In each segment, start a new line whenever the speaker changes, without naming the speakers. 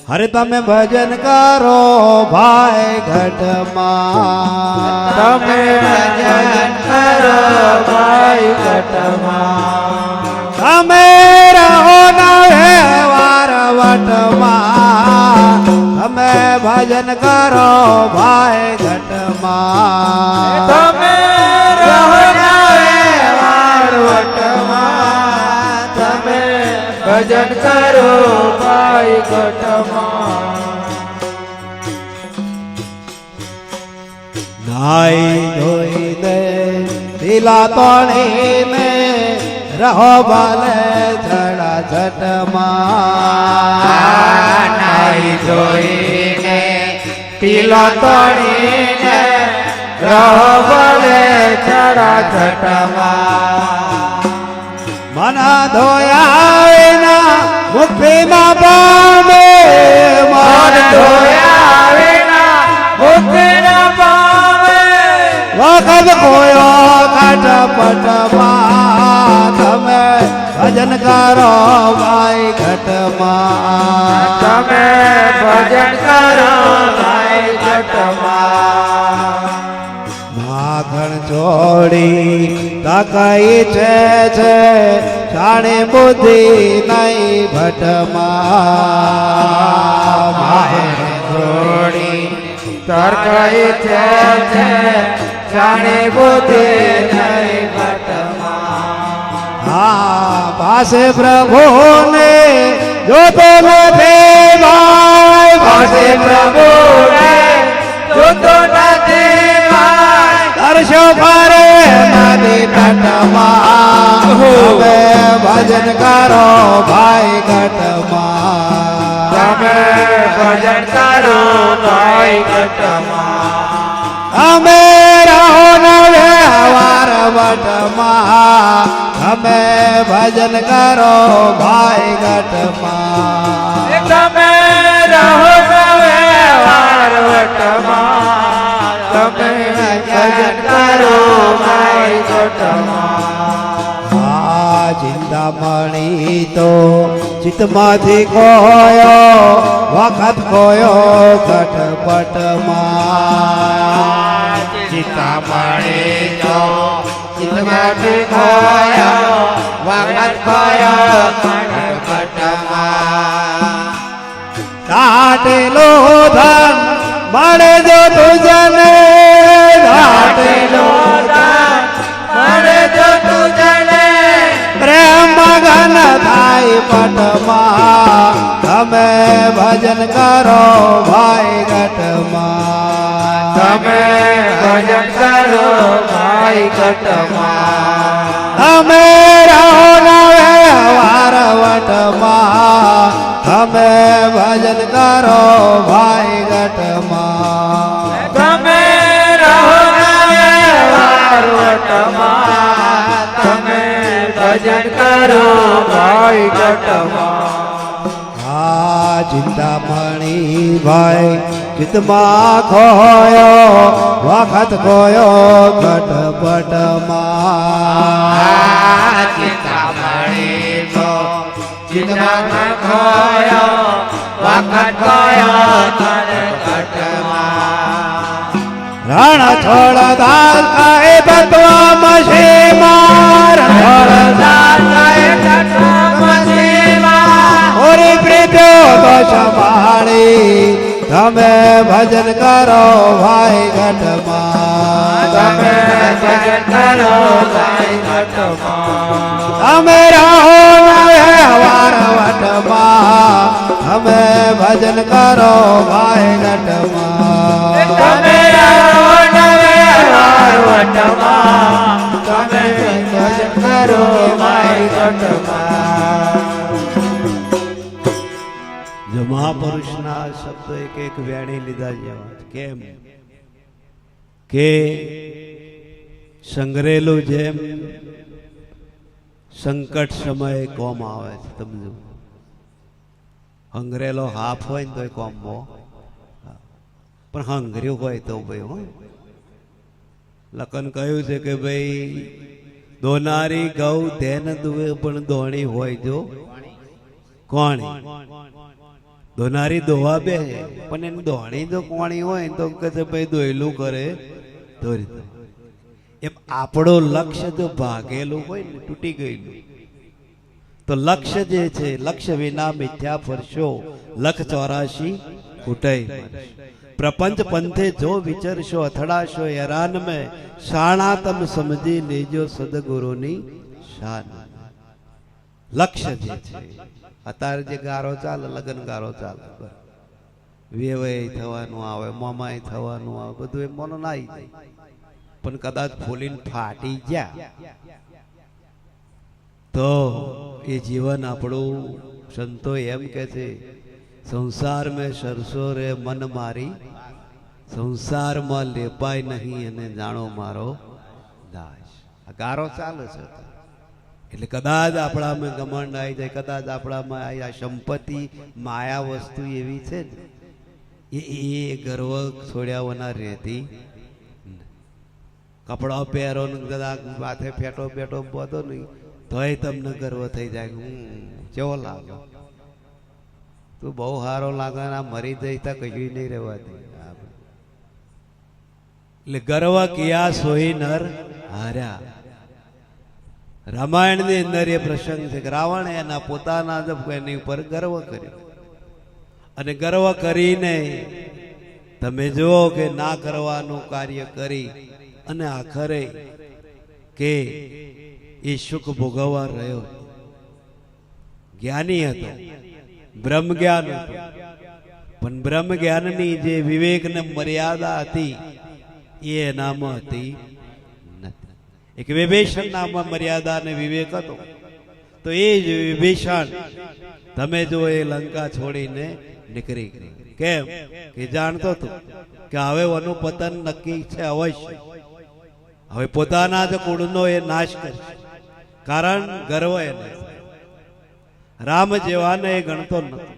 હરે તમે ભજન કરો ભાઈ ઘટમાં,
તમે ભજન કરો ભાઈ ઘટમાં,
તમે રહો ના વ્યવહાર વટમાં, તમે ભજન કરો ભાઈ ઘટમાં,
તમે રહો ના વ્યવહાર વટમાં, તમે ભજન કરો ભાઈ ઘટમાં.
નાઈ ધોઈને પીલા તોણીને રહો ભલે જડા ઝટમાં,
નાઈ ધોઈને પીલો તોડીને રહો ભલે ચડા ઘટમાં,
મન ધોયા વિના મુક્તિમાં પામે,
મન ધોયા વિના મુક્તિ ન પામે,
વખત કોયો ઘટપટમાં, તમે ભજન કરો ભાઈ ઘટમાં,
તમે ભજન કરો ભાઈ ઘટમાં.
માખણ છોડી તકાઈ છે જાણે બુદ્ધિ નહીં ભટમાં,
માહે જોડી તરકાઈ છે જાણે બુદ્ધિ નહીં ઘટમાં.
હા પાસે પ્રભુને જોતો નથી ભાઈ,
પાસે પ્રભુને જોતો નથી ભાઈ,
દર્શો કરે નદી તટમાં, હવે ભજન કરો ભાઈ ઘટમાં,
તમે ભજન કરો ભાઈ ઘટમાં,
અમે રહો ન વ્યવહાર વટમાં, અમે ભજન કરો ભાઈ ઘટમાં,
તમે રહો વ્યવહાર વટમાં, તમે ભજન કરો ભાઈ ઘટમાં.
આ ચિંતામણી તો ચિત્તમાંથી ખોયો, વખત ખોયો ઘટપટમાં,
ચિંતામણી તો ચિત્તમાંથી ખોયો, વખત ખોયો ઘટપટમાં.
દાટેલો ધન મળે જો તુજને, દાટેલો
દાન મળે જો તુજને,
પ્રેમ મગન થાય પટમાં, તમે ભજન કરો ભાઈ ઘટમાં,
તમે ભજન કરો ભાઈ ઘટમાં,
તમે રહો ના વ્યવહાર વટમાં, તમે ભજન કરો ભાઈ ઘટમાં,
તમે રહો વ્યવહાર વટમાં, તમે ભજન કરો ભાઈ ઘટમાં.
આ ચિંતામણી ભાઈ ચિત્તમાં ખોયો, વખત ખોયો ઘટપટમાં,
ચિંતામણી તો ચિત્તમાં ખોયો, વખત ખોયો ઘટમાં.
રણ છોડ દાલ ખાય બતવા મશી માર, ઓરી પ્રીતો તો સંભાળી, તમે ભજન કરો ભાઈ ઘટમાં,
તમે ભજન કરો ભાઈ ઘટમાં,
તમે રહો ના વ્યવહાર વટમાં, તમે ભજન કરો ભાઈ ઘટમાં,
તમે રહો વ્યવહાર વટમાં, તમે ભજન કરો ભાઈ ઘટમાં.
જો મહાપુરુષના શબ્દો એક એક વેણી લીધા જેવા, કેમ કે સંગ્રેલું જેમ સંકટ સમયે કોમ આવે છે. સમજો હંગરેલો હાફ હોય ને તો કોમ બો, પણ હંગર્યું હોય તો ભાઈ હોય. લખન કહ્યું છે કે ભાઈ દોનારી ગૌ ધેન દુવે પણ દોણી હોય જો કોણ દોનારી દોવા બે પણ એની દોણી જો કોણી હોય તો કે છે ભાઈ દોયલું કરે દોરી દો. એમ આપણું લક્ષ્ય જો ભાગેલું હોય ને તૂટી ગયેલું તો લક્ષ્ય જે છે લક્ષ્ય વિના મિથ્યા ફરશો લખ 84 કુટાઈ પ્રપંચ પંથે જો વિચરશો અથડાશો હેરાન મેં શાણા તમ સમજી લેજો સદગુરુની શાન. લક્ષ્ય જે છે અત્યારે જે ગારો ચાલે લગ્ન ગારો ચાલે વેવાય થવાનું આવે મોમાય થવાનું આવે બધું એ મન ના આવી જાય પણ કદાચ ફૂલીને ફાટી ગયા તો એ જીવન આપણું સંતો એમ કે છે સંસાર મેં સરસો રે મન મારી સંસારમાં લેપાય નહીં અને જાણો મારો દાસ. આ ગારો ચાલે છે એટલે કદાચ આપણામાં ગમંડ આવી જાય કદાચ આપણામાં આ સંપત્તિ માયા વસ્તુ એવી છે ને એ ગર્વ છોડ્યા વના રહેતી. કપડાં પહેરો ને કદાચ માથે ફેટો બેટો બધો નહીં તોય તમને ગર્વ થઈ જાય કેવો લાગે તું બહુ સારો લાગે ના મરી જઈ તા કશું નહીં રહેવાતી. એટલે ગર્વ કિયા સોઈ નર હાર્યા. રામાયણ ની અંદર એ પ્રસંગ છે કે રાવણ એના પોતાના એની ઉપર ગર્વ કર્યો અને ગર્વ કરીને તમે જુઓ કે ના કરવાનું કાર્ય કરી અને આખરે કે એ સુખ ભોગવવા રહ્યો. જ્ઞાની હતો બ્રહ્મ જ્ઞાન હતું પણ બ્રહ્મ જ્ઞાનની જે વિવેક ને મર્યાદા હતી એ એનામાં હતી નથી. એક વિભીષણ નામમાં મર્યાદા અને વિવેક હતો તો એ જ વિભીષણ તમે જો એ લંકા છોડીને નીકળી ગઈ. કેમ કે જાણતો હતો કે હવે એનું પતન નક્કી છે અવશ્ય. હવે પોતાના જ કુળનો એ નાશ કરશે કારણ ગર્વ એને. રામ જેવાને એ ગણતો નથી.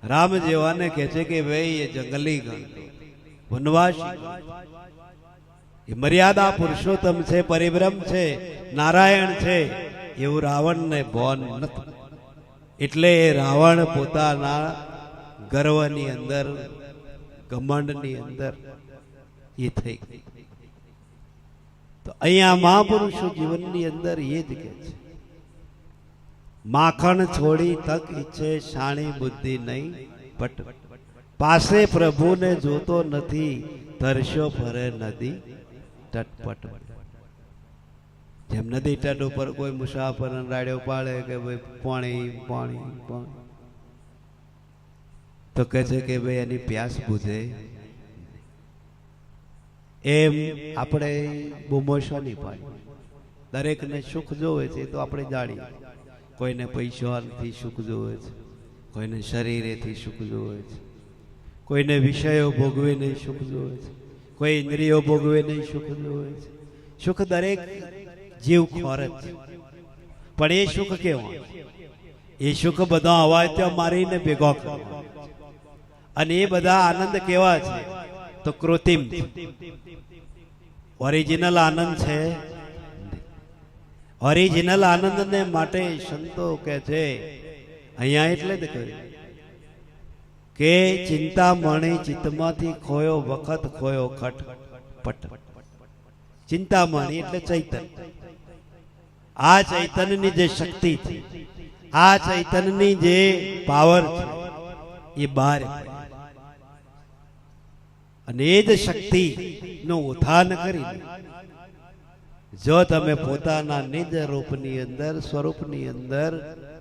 રામ જેવાને કહે છે કે ભાઈ એ જંગલી ગણતો વનવાસી એ મર્યાદા પુરુષોત્તમ છે પરિબ્રહ્મ છે નારાયણ છે એવું રાવણને ભાન નથી. એટલે રાવણ પોતાના ગર્વની અંદર ઘમંડની અંદર એ થઈ ગઈ. તો અહીંયા મહાપુરુષો જીવનની અંદર એ જ કે છે માખણ છોડી તક ઈચ્છે શાણી બુદ્ધિ નહીં પટ પાસે પ્રભુને જોતો નથી તરસ્યો ફરે નદી તટપટ. જેમ નદી તટ ઉપર કોઈ મુસાફર રાડ્યો પાડે કે ભાઈ પાણી પાણી પાણી તો કહે છે કે ભાઈ એની પ્યાસ બુઝે. એમ આપણે બુમોશોની પાડી દરેકને સુખ જોવે છે તો આપણે જાણીએ. કોઈને પૈસાથી સુખ જોવે છે કોઈને શરીરેથી સુખ જોવે છે કોઈને વિષયો ભોગવે નહીં સુખ જોવે છે કોઈ ઇન્દ્રિયો ભોગવે નહીં સુખ જોવે છે. સુખ દરેક જીવ ખોર જ છે પણ એ સુખ કેવા એ સુખ બધા અવાજ મારીને ભેગો કરવા અને એ બધા આનંદ કેવા છે તો કૃત્રિમ છે. ઓરિજિનલ આનંદ છે. ઓરિજિનલ આનંદને માટે સંતો કે છે અહીંયા એટલે જ કહ્યું કે ચિંતામણી ચિત્તમાંથી ખોયો વખત ખોયો ખટ પટ. ચિંતામણી એટલે ચૈતન્ય. આ ચૈતન્યની જે શક્તિ છે આ ચૈતન્યની જે પાવર છે એ બહાર અને એ જ શક્તિ નું ઉત્થાન કરી જો તમે પોતાના નિજ રૂપની અંદર સ્વરૂપની અંદર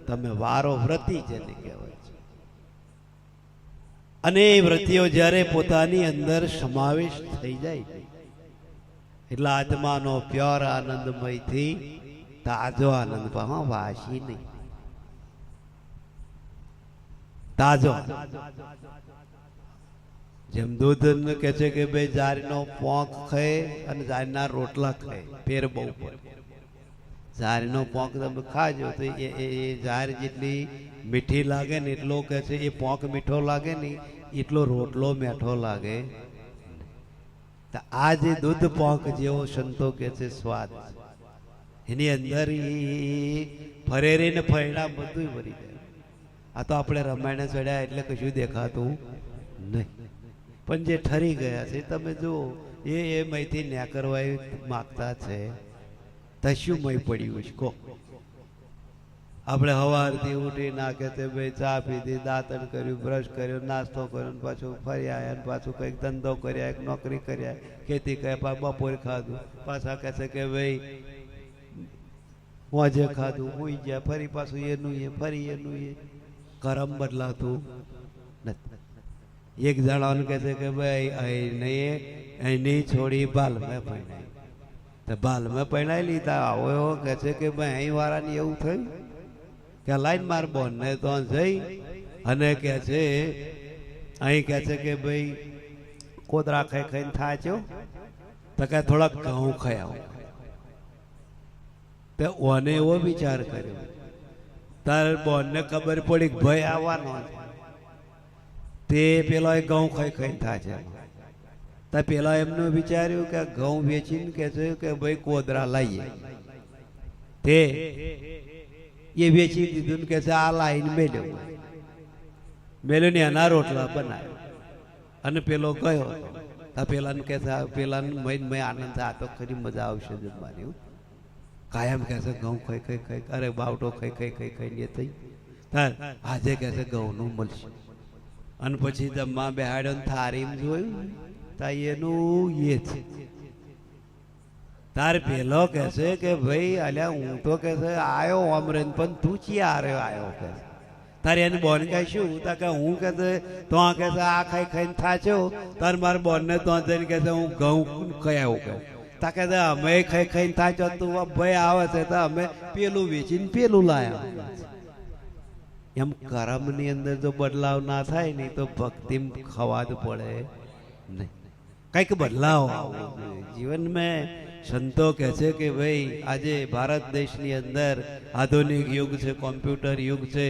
તમે વારો વ્રતી જેને કહેવાય છે અને એ વ્રતિઓ જ્યારે પોતાની અંદર સમાવેશ થઈ જાય એટલે આત્માનો પ્યોર આનંદમયથી તાજો આનંદ પામા વાસી નહીં તાજો. જેમ દૂધ કે છે કે ભાઈ જારીનો પોંખ ખાય અને જારીના રોટલા ખાય ફેર બહુ પડે. જારીનો પોંખ તમે ખાજો તો એ જાર જેટલી મીઠી લાગે ને એટલો કે છે એ પોંખ મીઠો લાગે ને એટલો રોટલો મીઠો લાગે. તો આ જે દૂધ પોંખ જેવો સંતો કે છે સ્વાદ એની અંદર ફરેરી ને ફૈડા બધું ભરી જાય આ તો આપણે રમાયણે ચડ્યા એટલે કશું દેખાતું નહીં. પણ જે ઠરી ગયા છે તમે જુઓ, એ મયથી ન્યા કરવા માગતા છે તો શું મય પડ્યું છે કહો? આપણે સવારથી ઉઠી નાખે તે ભાઈ ચા પીધી, દાંતણ કર્યું, બ્રશ કર્યો, નાસ્તો કર્યો, પાછું ફરી આવ્યા ને પાછું કંઈક ધંધો કર્યા, એક નોકરી કર્યા, ખેતી કર્યા, બપોર ખાધું, પાછા કહે છે કે ભાઈ મોજે ખાધું, હોઈ ગયા, ફરી પાછું એનું એ, ફરી એનું એ. કરમ બદલાતું નથી. એક જણાને કહે છે કે ભાઈ અહીં છોડી બાલ મેં પહેણાઈ, તો બાલ મેં પહેણાઈ લીધા. આવો એવો કહે છે કે ભાઈ અહીં વાળાની એવું થયું કે લાઈન માર બોન ને તો જઈ અને કહે છે અહીં કહે છે કે ભાઈ કોતરા ખાઈ ખાઈને થાય છો તો કે થોડાક ઘઉં ખાયા. તે ઓને એવો વિચાર કર્યો, તાર બોન ને ખબર પડી કે ભાઈ આવવાનો તે પેલો ઘઉં ખાઈ ખાઈને થાય છે. તો પેલા એમનું વિચાર્યું કે ઘઉં વેચીને કે છે કે ભાઈ કોદરા લાવીએ. તે એ વેચી દીધું કે છે આ લાઈન મેલ્યો ને એના રોટલા બનાવ્યો અને પેલો ગયો. તો પેલાને કે છે પેલાને મેં આનંદ થાય, તો ખરી મજા આવશે જમવાની. કાયમ કહે છે ઘઉં ખાઈ ખાઈ ખાઈ, અરે બાવટો ખાઈ ખાઈ ખાઈ ખાઈ થઈ. આજે કહે છે ઘઉંનું મળશે. અને પછી જમવા બેહાડ્યો ને થારીમ જોયું તા એનું એ છે. તાર પેલો કે છે કે ભાઈ અલ્યા હું તો કે છે આયો અમરેન, પણ તું ચિયા આવ્યો કે તારે એની બોન કહે શું તા કે હું કે છે તો કે છે આ ખાઈ ખાઈને થાચ્યો. તાર મારા બોન ને તો જઈને કે છે હું ઘઉં ખાઈ આવું કે તા કે અમે ખાઈ ખાઈને થાચ્યો, તું ભાઈ આવે છે તો અમે પેલું વેચીને પેલું લાયા. એમ કર્મ ની અંદર જો બદલાવ ના થાય ને તો ભક્તિ ખવા જ પડે નહીં. કઈક બદલાવ આવવો જોઈએ જીવન में. સંતો કહે છે કે ભાઈ આજે ભારત દેશની અંદર આધુનિક યુગ છે, કોમ્પ્યુટર યુગ છે,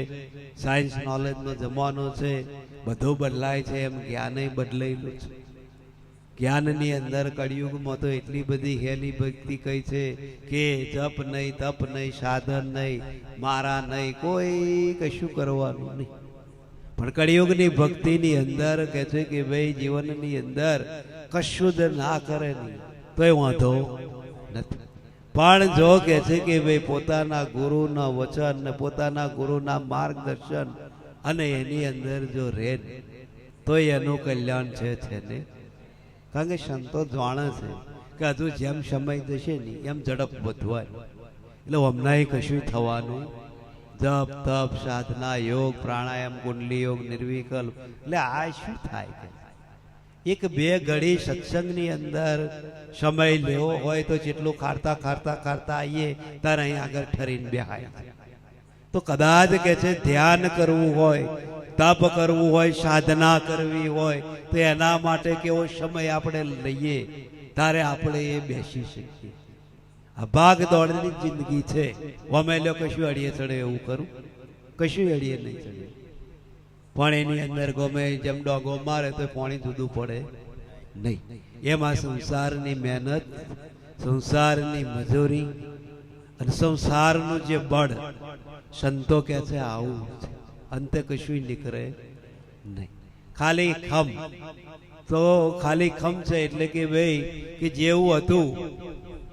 સાયન્સ નોલેજનો જમાનો છે, બધું બદલાય છે. એમ જ્ઞાન બદલાયેલું છે. જ્ઞાનની અંદર કળિયુગમાં તો એટલી બધી હેલી ભક્તિ કઈ છે કે જપ નહીં, તપ નહીં, સાધન નહીં, મારા નહીં, કોઈ કશું કરવાનું નહીં. પણ કળિયુગની ભક્તિની અંદર કહે છે કે ભાઈ જીવનની અંદર કશું જ ના કરે નહીં તોય વાંધો નથી. પણ જો કહે છે કે ભાઈ પોતાના ગુરુના વચન ને પોતાના ગુરુના માર્ગદર્શન અને એની અંદર જો રહે તો એનું કલ્યાણ છે ને. કારણ કે સંતો જાણે છે કે હજુ જેમ સમય જશે ને એમ ઝડપ વધવાની, એટલે હમણાં કશું થવાનું. જપ તપ સાધના યોગ પ્રાણાયામ કુંડલી યોગ નિર્વિકલ્પ, એટલે આ શું થાય કે એક બે ઘડી સત્સંગની અંદર સમય લેવો હોય તો જેટલું ખારતા ખારતા ખારતા આવીએ ત્યારે અહીં આગળ ઠરીને બેહાય. તો કદાચ કે છે ધ્યાન કરવું હોય, તપ કરવું હોય, સાધના કરવી હોય તો એના માટે કેવો સમય આપણે લઈએ ત્યારે આપણે એ બેસી શકીએ. આ ભાગ દોડની જિંદગી છે. અમે લોકો કશું અડીએ ચડે એવું કરું, કશું અડીએ નહીં ચડે. પણ એની અંદર ગમે જેમ ડોગો મારે તો પાણી જુદું પડે નહીં. એમાં સંસારની મહેનત, સંસારની મજૂરી અને સંસારનું જે બળ સંતો કે છે આવું છે. અંતે કશું નીકળે નહીં. ખાલી ખમ તો ખાલી ખમ છે. એટલે કે ભાઈ કે જેવું હતું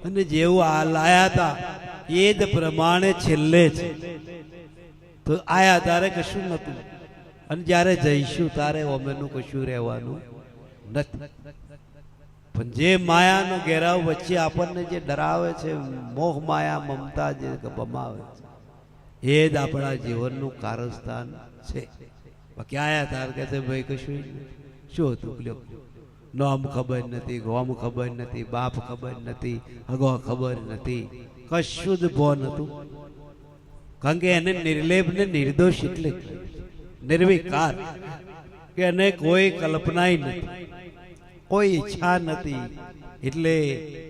અને જેવું આ લાયા હતા એ જ પ્રમાણે છેલ્લે છે. તો આયા તારે કશું નતું અને જ્યારે જઈશું તારે ઓમેનું કશું રહેવાનું નથી. પણ જે માયાનો ઘેરાવ વચ્ચે આપણને જે ડરાવે છે, મોહ માયા મમતા જે બમાવે છે, એ જ આપણા જીવનનું કારસ્થાન છે. બાકી આયા તાર કે છે ભાઈ કશું શું હતું, લ્યો નામ ખબર નથી, ગોમ ખબર નથી, બાપ ખબર નથી, હગો ખબર નથી, કશું જ ભોન હતું. કારણ કે એને નિર્લેપ ને નિર્દોષ એટલે નિર્વિકાર કે એને કોઈ કલ્પના નથી, કોઈ ઈચ્છા નથી. એટલે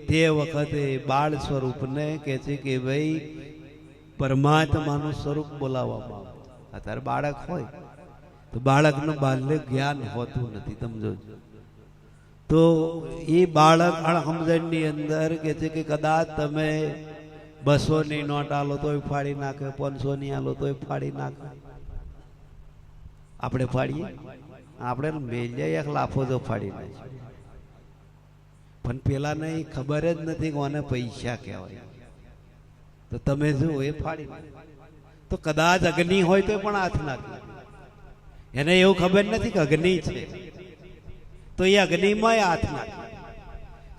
તે વખતે બાળ સ્વરૂપને કે છે કે ભાઈ પરમાત્માનું સ્વરૂપ બોલાવવામાં આવે. અત્યારે બાળક હોય તો બાળકનું બાલ્ય જ્ઞાન હોતું નથી, સમજો. તો એ બાળક અણસમજણની અંદર કે છે કે કદાચ તમે 200ની નોટ આલો તોય ફાડી નાખે, 500ની આલો તોય ફાડી નાખે. આપણે ફાડીએ, આપણે મેલ્યા એક લાફો તો ફાડી નાખીએ, પણ પેલાને ઈ ખબર જ નથી કે આને પૈસા કહેવાય, તો તમે શું એ ફાડી નાખો. તો કદાચ અગ્નિ હોય તો પણ હાથ નાખે, એને એવું ખબર નથી કે અગ્નિ છે, તો એ અગ્નિમાં હાથ નાખે.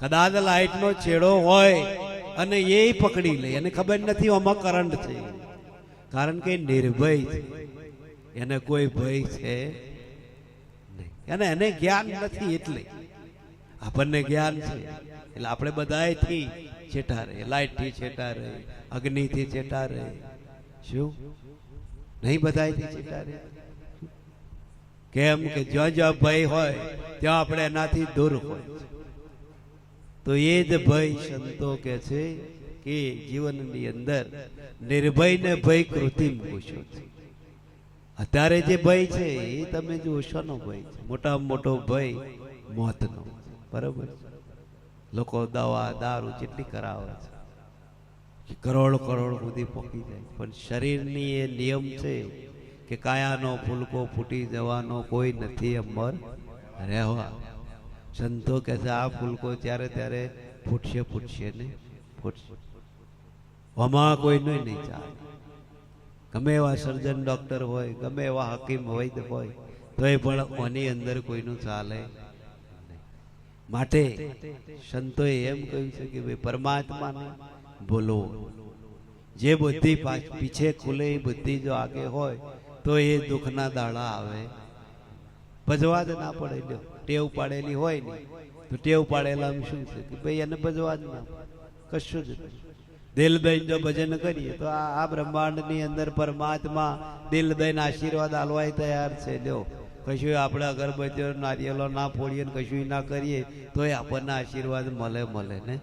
કદાચ લાઈટનો છેડો હોય અને એ પકડી લે, એને ખબર નથી આમાં કરંટ છે, કારણ કે નિર્ભય છે, એને કોઈ ભય છે નહીં, અને એને જ્ઞાન નથી. એટલે આપણને જ્ઞાન છે, એટલે આપણે બધાથી છેટા રહે, લાઈટથી છેટા રહે, અગ્નિથી છેટા રહે. શું નહીં બધાથી છેટા રહે? કેમ કે જ્યાં જ્યાં ભય હોય ત્યાં આપણે એનાથી દૂર હોય. તો એ જ ભય સંતો કે છે કે જીવનની અંદર નિર્ભય ને ભય કૃત્રિમ પૂછો છે. અત્યારે જે ભય છે એ તમે જોશો નો ભય છે, મોટામાં મોટો ભય મોતનો. બરાબર? લોકો દવા દારૂ જેટલી કરાવે છે, કરોડ કરોડ સુધી પહોંચી જાય, પણ શરીરની એ નિયમ છે કે કાયાનો ફૂલકો ફૂટી જવાનો કોઈ નથી અમર રહેવા. સંતો કહે છે આ ફૂલકો ત્યારે ત્યારે ફૂટશે ફૂટશે ને ફૂટશે, આમાં કોઈનું નહીં ચાલે. ગમે એવા સર્જન ડોક્ટર હોય, ગમે એવા હકીમ વૈદ હોય, તો એ પણ આની અંદર કોઈનું ચાલે નહીં. માટે સંતોએ એમ કહ્યું છે કે ભાઈ પરમાત્માને બોલો, જે બુદ્ધિ પીછે ખુલે એ બુદ્ધિ જો આગે હોય તો એ દુઃખના દાડા આવે ભજવા જ ના પડે. લ્યો ટેવ પાડેલી હોય ને તો ટેવ પાડેલા શું છે કે ભાઈ એને ભજવા જ ના પડે, કશું જ નહીં. દિલ દઈને જો ભજન કરીએ તો આ બ્રહ્માંડની અંદર પરમાત્મા દિલ દઈને આશીર્વાદ આલવાય તૈયાર છે. લ્યો કશું આપણે અગરબત્તીઓ નારિયેલો ના ફોડીએ ને કશું ના કરીએ તો એ આપણને આશીર્વાદ મળે ને.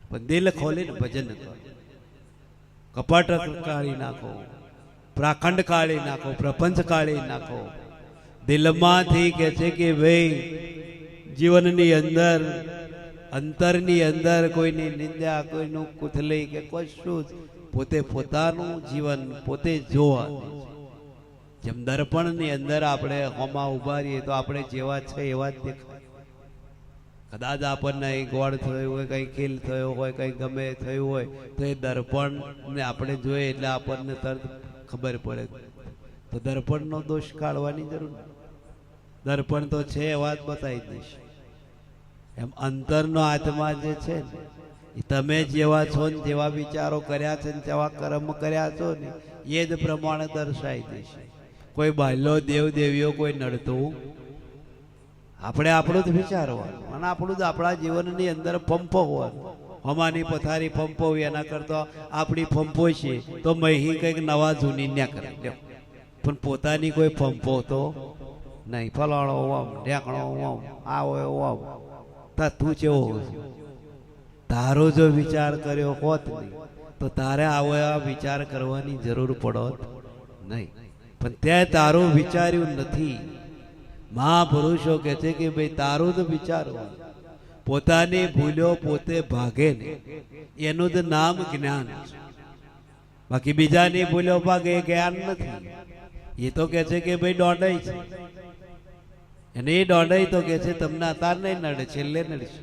પણ દિલ ખોલીને ભજન કરો, કપટ કાઢી નાખો, પ્રાખંડ કાઢી નાખો, પ્રપંચ કાઢી નાખો. દિલમાંથી કે છે કે ભાઈ જીવનની અંદર અંતરની અંદર કોઈની નિંદા, કોઈનું કુથલી કે કશું જ, પોતે પોતાનું જીવન પોતે જોવાનું. જેમ દર્પણની અંદર આપણે હોમાં ઉભા રહીએ તો આપણે જેવા છે એવા જ દેખાય. કદાચ આપણને અહીં ગોળ થયો હોય, કંઈ ખીલ થયો હોય, કંઈ ગમે થયું હોય તો એ દર્પણને આપણે જોઈએ એટલે આપણને તરત ખબર પડે. તો દર્પણનો દોષ કાઢવાની જરૂર નથી, દર્પણ તો છે એ વાત બતાવી દઈશ. એમ અંતરનો આત્મા જે છે ને એ તમે જેવા છો ને જેવા વિચારો કર્યા છે ને જેવા કર્મ કર્યા છો ને એ જ પ્રમાણે દર્શાવી દેશે. કોઈ બાહ્યો દેવ દેવીઓ કોઈ નડતું, આપણે આપણું જ વિચારવાનું અને આપણું જ આપણા જીવનની અંદર પંપોવાનું. હમાની પથારી પંપોવી એના કરતા આપણી પંપો છે તો મહી કંઈક નવા જૂની ન્યા કરે, પણ પોતાની કોઈ પંપો તો નહીં. ફલાણો ઓમ ઢેકણો ઓમ આવો ઓમ, તા તું કેવો તારો જો વિચાર કર્યો હોત નહીં તો તારે આવો એવા વિચાર કરવાની જરૂર પડત નહીં. પણ ત્યાં તારું વિચાર્યું નથી. મહાપુરુષો કહે છે કે ભાઈ તારું જ વિચારવું, પોતાની ભૂલ્યો પોતે ભાગે ને એનું જ નામ જ્ઞાન છે. બાકી બીજાની ભૂલ્યો ભાગે એ જ્ઞાન નથી. એ તો કહે છે કે ભાઈ દોડાઈ છે, અને એ દોડાઈ તો કહે છે તમને અત્યારે નહીં નડે, છેલ્લે નડશે.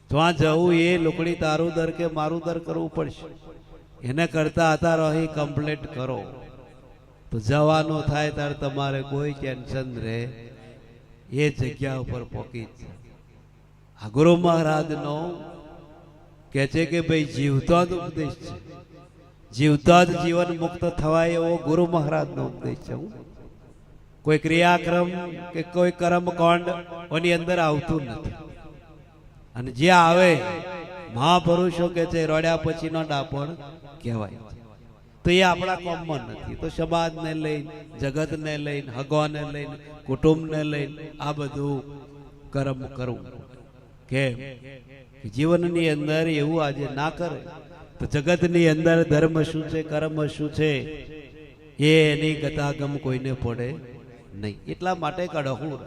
ત્યાં જવું એ લોકડી તારું દર કે મારું દર કરવું પડશે. એને કરતા અત્યારે અહીં કમ્પ્લેટ કરો તો જવાનું થાય ત્યારે તમારે કોઈ ટેન્શન રહે એ જગ્યા ઉપર પહોંચી જ. આ ગુરુ મહારાજનો કહે છે કે ભાઈ જીવતા જ ઉપદેશ છે, જીવતા જ જીવન મુક્ત થવાય એવો ગુરુ મહારાજનો ઉપદેશ છે. કોઈ ક્રિયાક્રમ કે કોઈ કર્મકાંડ એની અંદર આવતું નથી. અને જે આવે મહાપુરુષો કે છે રોડ્યા પછીનો ડાપણ કહેવાય. તો એ આપણા કોમમાં નથી. તો સમાજને લઈને, જગતને લઈને, હગવાને લઈને, કુટુંબને લઈને આ બધું કર્મ કરવું. કેમ જીવનની અંદર એવું આજે ના કરે તો જગતની અંદર ધર્મ શું છે, કર્મ શું છે એ એની ગતાગમ કોઈને પડે નહીં. એટલા માટે કડહું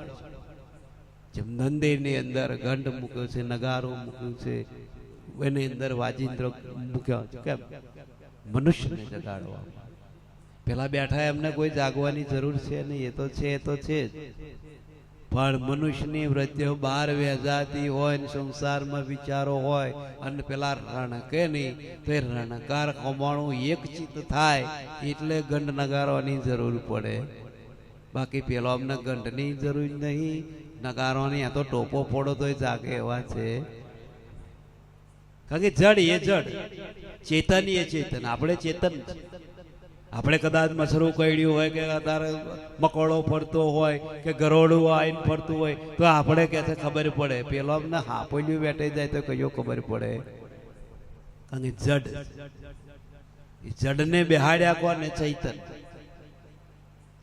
જેમ મંદિરની અંદર ઘંટ મૂક્યો છે, નગારો મૂક્યું છે, એની અંદર વાજિંત્ર મૂક્યો છે. કેમ? મનુષ્યને જગાડવા. પેલા બેઠા એમને કોઈ જાગવાની જરૂર છે નહીં, એ તો છે જ. પણ મનુષ્યની વૃત્તિઓ બહાર વેચાતી હોય ને સંસારમાં વિચારો હોય અને પેલા રણકે નહીં તો એ રણકાર કમાણું એક ચિત્ત થાય એટલે ગંડ નગારોની જરૂર પડે. બાકી પેલો અમને ગંઢની જરૂર નહીં, નગારોની. આ તો ટોપો ફોડો તો જાગે એવા છે. કારણ કે જડ એ જડ, ચેતન એ ચેતન. આપણે ચેતન છે. આપણે કદાચ મસરું કઈડ્યું હોય કે તારે મકોડો ફરતો હોય કે ગરોડું આવીને ફરતું હોય તો આપણે કે ખબર પડે. પેલો અમને હાપોલ્યું બેઠાઈ જાય તો કયો ખબર પડે. કારણ કે જડ, જડને બેહાડ્યા કોને? ચૈતન.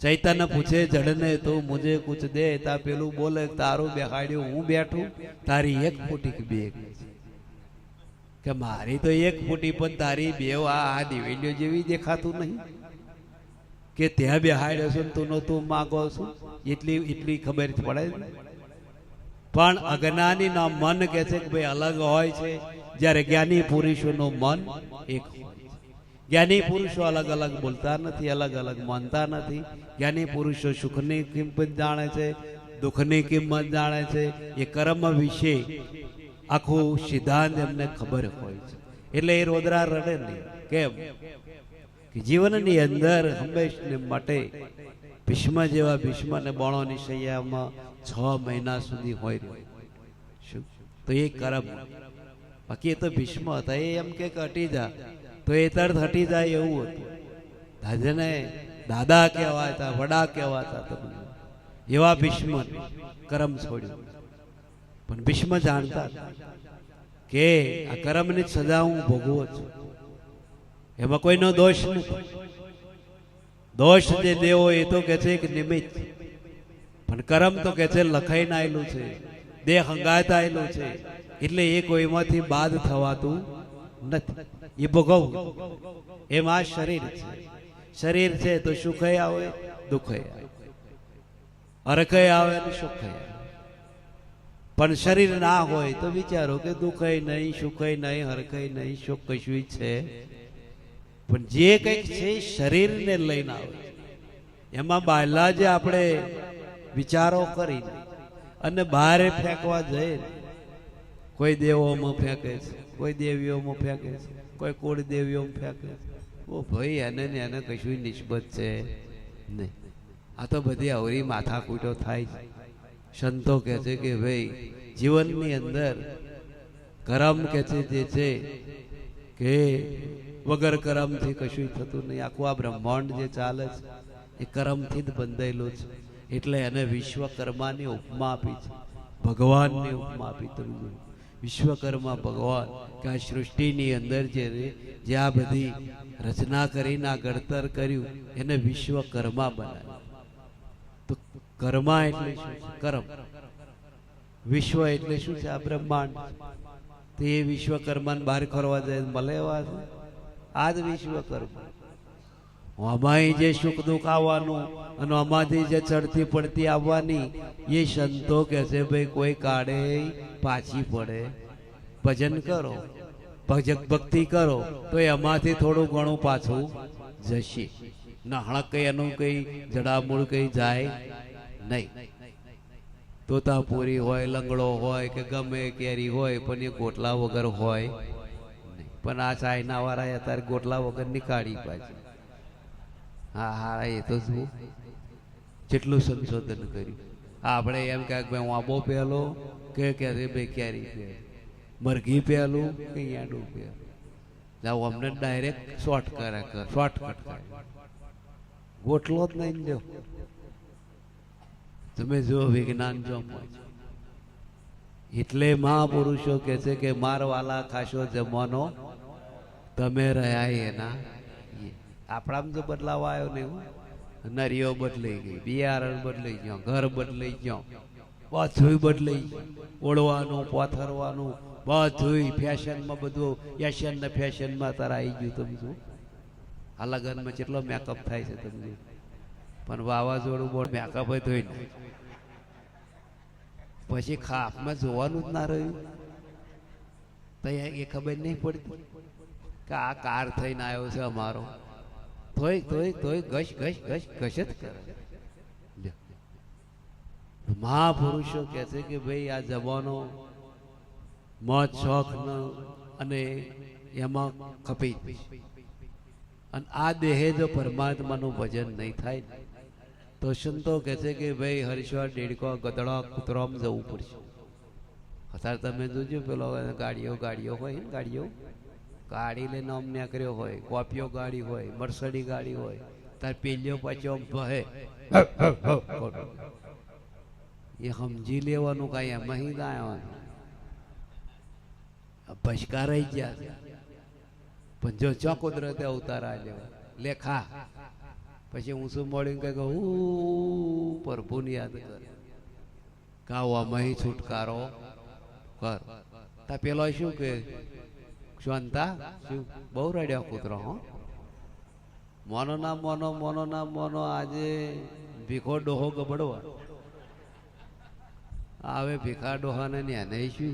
ચૈતન્ય પૂછે જડને તો મુજે કુછ દે. તા પેલું બોલે તારું બેહાડ્યું હું બેઠું, તારી એક ફૂટી કે બે કે મારી તો એક ફૂટી પણ તારી બે આ દિવેલીઓ જેવી દેખાતું નહીં કે ત્યાં બેહાડ્યો છું તું માગો છું એટલી ખબર પડે. પણ અજ્ઞાની નો મન કે છે કે ભાઈ અલગ હોય છે, જ્યારે જ્ઞાની પુરુષોનું મન એક હોય. જ્ઞાની પુરુષો અલગ અલગ બોલતા નથી, અલગ અલગ માનતા નથી. જ્ઞાની પુરુષો સુખની કિંમત જાણે છે, દુઃખની કિંમત જાણે છે. એ કર્મ વિશે આખું સિદ્ધાંત એમને ખબર હોય છે. એટલે એ રોદરા રડે નહીં. કેમ કે જીવનની અંદર હંમેશને માટે ભીષ્મ જેવા ભીષ્મને બાણોની શૈયામાં 6 મહિના સુધી હોય શું તો એ કર્મ. બાકી એ તો ભીષ્મ હતા, એ એમ કે હટી જા તો એ તરત હટી જાય એવું હતું. દાદાને દાદા કહેવાતા, વડા કહેવાતા તમને એવા ભીષ્મ કર્મ છોડ્યું. પણ ભીષ્મ જાણતા કે આ કર્મની સજા હું ભોગવું છું, એમાં કોઈનો દોષ નથી. દોષ જે દેવો એ તો કે છે એક નિમિત્ત, પણ કર્મ તો કે છે લખાઈને આવેલું છે, દેહ હંગાત આવેલું છે. એટલે એ કોઈમાંથી બાદ થવાતું નથી, એ ભોગવવું. એમ આ શરીર છે. શરીર છે તો સુખય આવે, દુઃખય આવે, હરખય આવે ને સુખય આવે. પણ શરીર ના હોય તો વિચારો કે દુઃખય નહીં, સુખય નહીં, હરખય નહીં, સુખ કશું છે. પણ જે કંઈક છે શરીરને લઈને આવે, એમાં બહારલા જે આપણે વિચારો કરી અને બહાર ફેંકવા જઈએ, કોઈ દેવોમાં ફેંકે છે, કોઈ દેવીઓમાં ફેંકે છે, કોઈ કુળ દેવીઓમાં ફેંકે છે. ઓ ભાઈ એને ને એને કશું નિસ્બત છે નહીં. આ તો બધી અવરી માથાકૂટો થાય છે. સંતો કહે છે કે ભાઈ જીવનની અંદર કર્મ કે છે જે છે કે વગર કર્મથી કશું થતું નહીં. આખું આ બ્રહ્માંડ જે ચાલે છે એ કર્મથી જ બંધાયેલું છે. એટલે એને વિશ્વકર્માની ઉપમા આપી છે, ભગવાનની ઉપમા આપી. તમે વિશ્વકર્મા ભગવાન કે આ સૃષ્ટિની અંદર જે આ બધી રચના કરીને આ ઘડતર કર્યું એને વિશ્વકર્મા બનાવ્યું. તો કર્મા એટલે શું છે? કર્મ. વિશ્વ એટલે શું છે? આ બ્રહ્માંડ. તો એ વિશ્વકર્માને બહાર ફરવા જાય મળે એવા છે? આ જ વિશ્વકર્મા. આમાં જે સુખ દુઃખ આવવાનું અને આમાંથી જે ચડતી પડતી આવવાની, એ સંતો કે છે ભાઈ કોઈ કાળે પાછી પડે. ભજન કરો, ભક્તિ કરો તો એમાંથી થોડું ઘણું પાછું જશે. નહણક કઈ એનું કઈ જડામૂળ કઈ જાય નહીં. તોતાપુરી હોય, લંગડો હોય કે ગમે કેરી હોય, પણ એ ગોટલા વગર હોય નહીં. પણ આ ચાઇના વાળા અત્યારે ગોટલા વગર નીકાળી પાછી. હા હા, એ તો શું જેટલું સંશોધન કર્યું. આપણે એમ કે ભાઈ વાંબો પહેલો કે ભાઈ કેરી પહેલો, મરઘી પહેલું કે યાડું પહેલું. જાઓ અમને ડાયરેક્ટ શોર્ટકટ કરે. ગોટલો જ નહીં જો. તમે જો વિજ્ઞાન જો. એટલે મહાપુરુષો કે છે કે મારવાલા ખાશો જમવાનો તમે રહ્યા એના. આપણામાં જો બદલાવ આવ્યો ને, નરીઓ બદલાઈ ગઈ, બિયારણ બદલાઈ ગયો, ઘર બદલાઈ ગયો, બધું બદલાઈ ગયું. ઓળવાનું, પોથરવાનું બધું ફેશનમાં, બધું એશિયન ને ફેશનમાં તારા આવી ગયું. તમે શું આ લગ્નમાં કેટલો મેકઅપ થાય છે તમે. પણ વાવાઝોડું બોર્ડ મેકઅપ હોય તો પછી ખાપમાં જોવાનું જ ના રહ્યું. તો એ ખબર નહીં પડતી કે આ કાર થઈને આવ્યો છે અમારો, તોય તોય તોય ઘસ ઘસ ઘસ ઘસ જ કરે. મહાપુરુષો કહે છે કે ભાઈ આ જવાનો મોજ શોખ અને એમાં ખપી અને આ દેહે જો પરમાત્માનું ભજન નહીં થાય તો સંતો કહે છે કે ભાઈ હરીશ્વર દેડકો ગધડો કૂતરોમાં જવું પડશે. અત્યારે તમે જોજો પેલો ગાડીઓ ગાડીઓ હોય ને ગાડીઓ ગાડી લઈને આમ નીકળ્યો હોય, કોપીઓ ગાડી હોય, મર્સડી ગાડી હોય, તાર પેલીઓ પાછો આમ ભહે એ સમજી લેવાનું કાંઈ એમાં ही ગાયવાનું ભજકા રહી ગયા. પણ જો ચો કુદરતે અવતાર આલ્યો લેખા પછી હું શું મળ્યું કે હું પ્રભુને યાદ કર કાવામાં છુટકારો કર. તા પેલો શું કે શાંતા શું બહુ રડ્યો કૂતરો. હો મોનો ના મોનો મોનો ના મોનો આજે ભીખો ડોહો ગબડવા આવે. ભીખા ડોહાને એને શું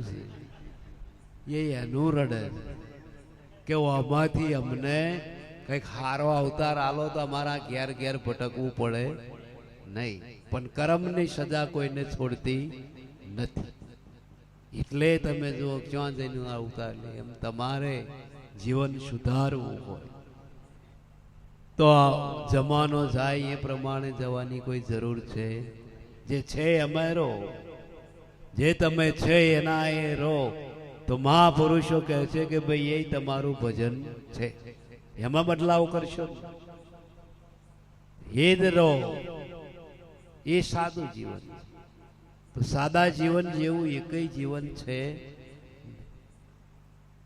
છે એ એનું રડે કે આમાંથી અમને કંઈક હારો અવતાર આલો તો અમારા ઘેર ઘેર ભટકવું પડે નહીં. પણ કર્મની સજા કોઈને છોડતી નથી. એટલે તમે જો ક્યાં જઈને અવતાર લે એમ તમારે જીવન સુધારવું હોય તો જમાનો જાય એ પ્રમાણે જવાની કોઈ જરૂર છે? જે છે એમાં રહો, જે તમે છે એના એ રહો. તો મહાપુરુષો કહે છે કે ભાઈ એ તમારું ભજન છે, એમાં બદલાવ કરશો એ જ રહો. એ સાદું જીવન. તો સાદા જીવન જેવું એકય જીવન છે.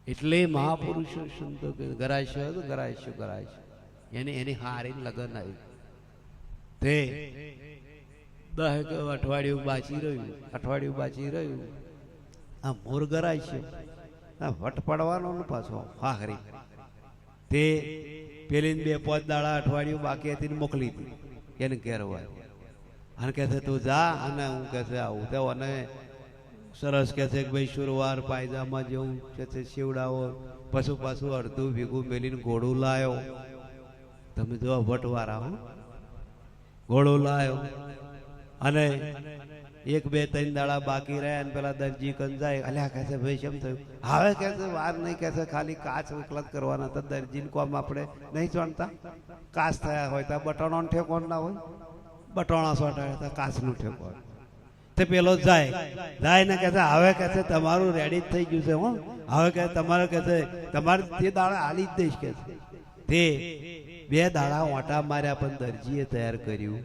એટલે મહાપુરુષો સંતો કે ગરાશો તો ગરાશો ગરાશો એની હારી લગન આવ્યું તે 10 અઠવાડિયું બાચી રહ્યું આ મોર ગરાશો આ વટ પડવાનો પાછો હાહરી તે પેલી 2-5 દાડા અઠવાડિયું બાકી હતી મોકલી હતી એને ઘેરવા અને કહે છે તું જા અને હું કહે છે આવું તો અને સરસ કહે છે કે ભાઈ શુરવાર પાયજામા જેવું કે છે શિવડાવો પાછું અડધું ભેગું મેલીને ઘોડું લાયો. તમે જો વટવારા હો ઘોડું લાયો અને 1-2-3 દાડા બાકી રહ્યા અને પેલા દરજી કન જાય અલ્યા કહે છે ભાઈ કેમ થયું? હવે કહે છે વાર નહીં કહે છે ખાલી કાચ વિકલત કરવાના હતા. દરજીને કોમ આપણે નહીં જાણતા કાચ થયા હોય તો બટણો ઠેકોણ ના હોય, બટોણા સોટાડ્યા હતા કાચનું ઠેકોણ. તે પેલો જાય ને કહે છે હવે કહે છે તમારું રેડી જ થઈ ગયું છે. હો હવે કહે તમારે કહે છે તમારે તે દાડા હાલી જ દઈશ કે છે. તે 2 દાડા ઓટા માર્યા પણ દરજીએ તૈયાર કર્યું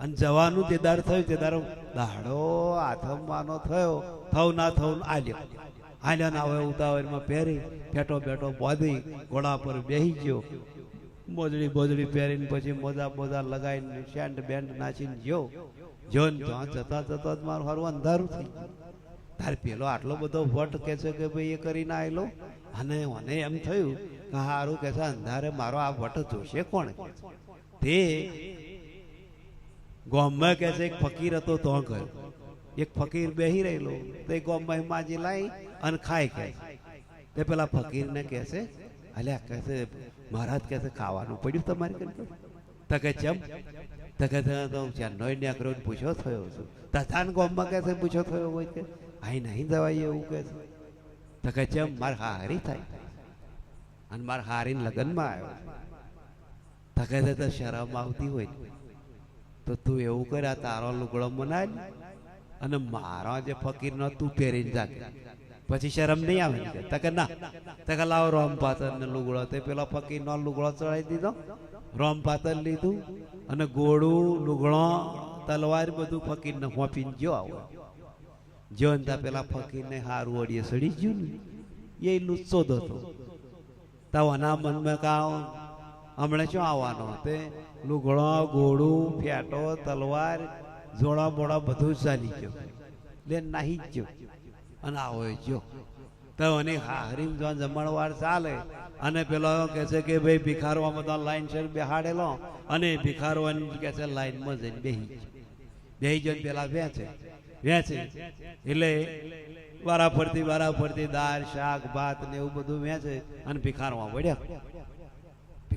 અને જવાનું તે દાડ થયું. તે દાડો દાડો આથમવાનો થયો થવું ના થવું આલ્યો ના હવે ઉતાવળમાં પહેરી બેઠો બોધી ઘોડા પર બેસી ગયો. મોજડી પહેરીને પછી મોજા લગાવીને સેન્ટ બેન્ડ નાચીને જો જતા જ મારું સારું અંધારું થઈ ગયું. તારે પેલો આટલો બધો વટ કે છે કે ભાઈ એ કરીને આવેલો અને મને એમ થયું કે સારું કે છે અંધારે મારો આ વટ જોશે કોણ? તે ગામમાં કે છે એક ફકીર હતો તો ગયો. એક ફકીર બેહી રહેલો તે ગામમાં માજી લાવી અને ખાય કે તે પેલા ફકીરને કહે છે અલ્યા કહે છે મહારાજ કહે છે ખાવાનું પડ્યું તમારી કંઈ? તો કે ચમ? તો કે તો ચાંદોય નેકરો પૂછો થયો છું. તથાન ગામમાં કહે છે પૂછો થયો હોય કે અહીં નહીં જવાય એવું કહે છે. તો કે ચમ? મારે હારી થાય અને મારે હારીને લગ્નમાં આવ્યો. તો કે તો શરમ આવતી હોય તો તું એવું કરે આ તારો લુગડો મનાય અને મારો જે ફકીરનો તું પહેરીને જાગે પછી શરમ નહીં આવે ને? તો કે ના. તો કે લાવો રોમ પાતર ને લુગડો. તે પેલો ફકીરનો લુગડો ચડાવી દીધો, રોમ પાતર લીધું અને ગોળું લુગડો તલવાર બધું ફકીરને હોપીને જો આવો જો ને પેલા ફકીરને હારું ઓડીએ સડી ગયું ને એ લુચ્ચો હતો. તાવાના મનમાં કાં હમણાં શું આવવાનો? તે લુગડો ગોળું ફેટો તલવાર જોડા બોડા બધું ચાલી ગયો લે નાહી જ ગયો અને આવો જો તો અને હારીમ જો જમણવાર ચાલે અને પેલો કહે છે કે ભાઈ ભિખારવા બધા લાઈન છે બેહાડેલો અને ભિખારવાની કહે છે લાઈનમાં જઈને બેહી જઈને પેલા વેચે એટલે વારા ફરતી દાળ શાક ભાત ને એવું બધું વેચે અને ભિખારવા વળ્યા.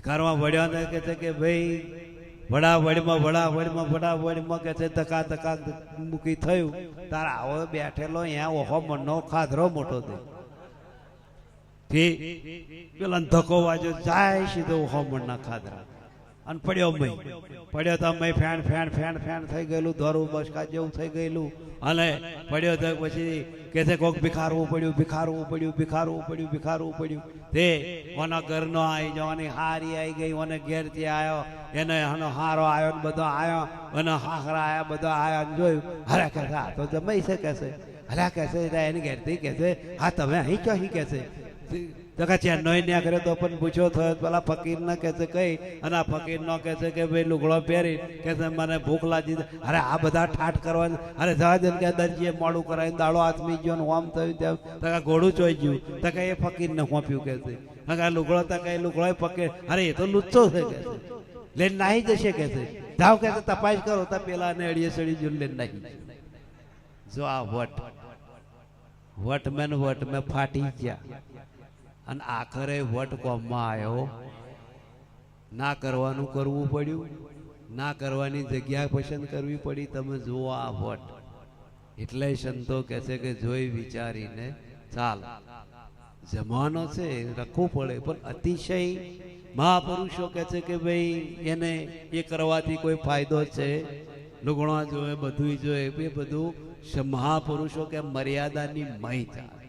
ભિખારમાં વળ્યો ને કે છે કે ભાઈ વડાવડીમાં કે છે ધકા મૂકી થયું તારા આવો બેઠેલો અહીંયા ઓહો મનનો ખાધરો મોટો થયો પેલા ધક્કો વાજો જાય સીધો ઓહો મનના ખાધરા અને પડ્યો તો ફેણ થઈ ગયેલું ધોરું બસકા જેવું થઈ ગયેલું અને પડ્યો તો પછી કે છે કોક ભિખારવું પડ્યું તે ઓના ઘરનો આવી જવાની હારી આવી ગઈ ઓને ઘેરથી આવ્યો એને હારો આવ્યો ને બધો આવ્યો અને હાખરા આવ્યા બધો આવ્યા જોયું હરે કે હા તો જમાઈ છે કે છે હરે કે છે એની ઘેરથી કે છે હા તમે અહીં ક્યાં કે છે ચેન્નઈ ન્યા કર્યો તો પણ પૂછ્યો થયો પેલા ફકીર ને કે છે કઈ અને આ ફકીર નો કે છે કે ભાઈ લુગડો પહેરી કે છે મને ભૂખ લાગી અરે આ બધા ઠાઠ કરવાનું અરે જવા દે કે દરજીએ મોડું કરાવીને દાડો હાથમી ગયો ને ઓમ થયું તેમ તકા ઘોડું ચોઈ ગયું તકા એ ફકીર ને હોંપ્યું કે છે લુગડો તકા એ લુગડો ફકીર અરે એ તો લુચ્ચો છે કે છે લઈને નાહી જશે કે છે જાઓ કે તપાસ કરો તો પેલા ને અડીએ સડી જો લઈને નાહી જો આ વટ મેં ફાટી ગયા અને આખરે વટ કોમમાં આવ્યો ના કરવાનું કરવું પડ્યું ના કરવાની જગ્યા પસંદ કરવી પડી તમે જુઓ આ વટ એટલે સંતો કહે છે કે જોઈ વિચારીને ચાલ જમાનો છે રખવું પડે પણ અતિશય મહાપુરુષો કહે છે કે ભાઈ એને એ કરવાથી કોઈ ફાયદો છે લુગણા જોવે બધું જોવે એ બધું મહાપુરુષો કે મર્યાદાની મહી ચાલે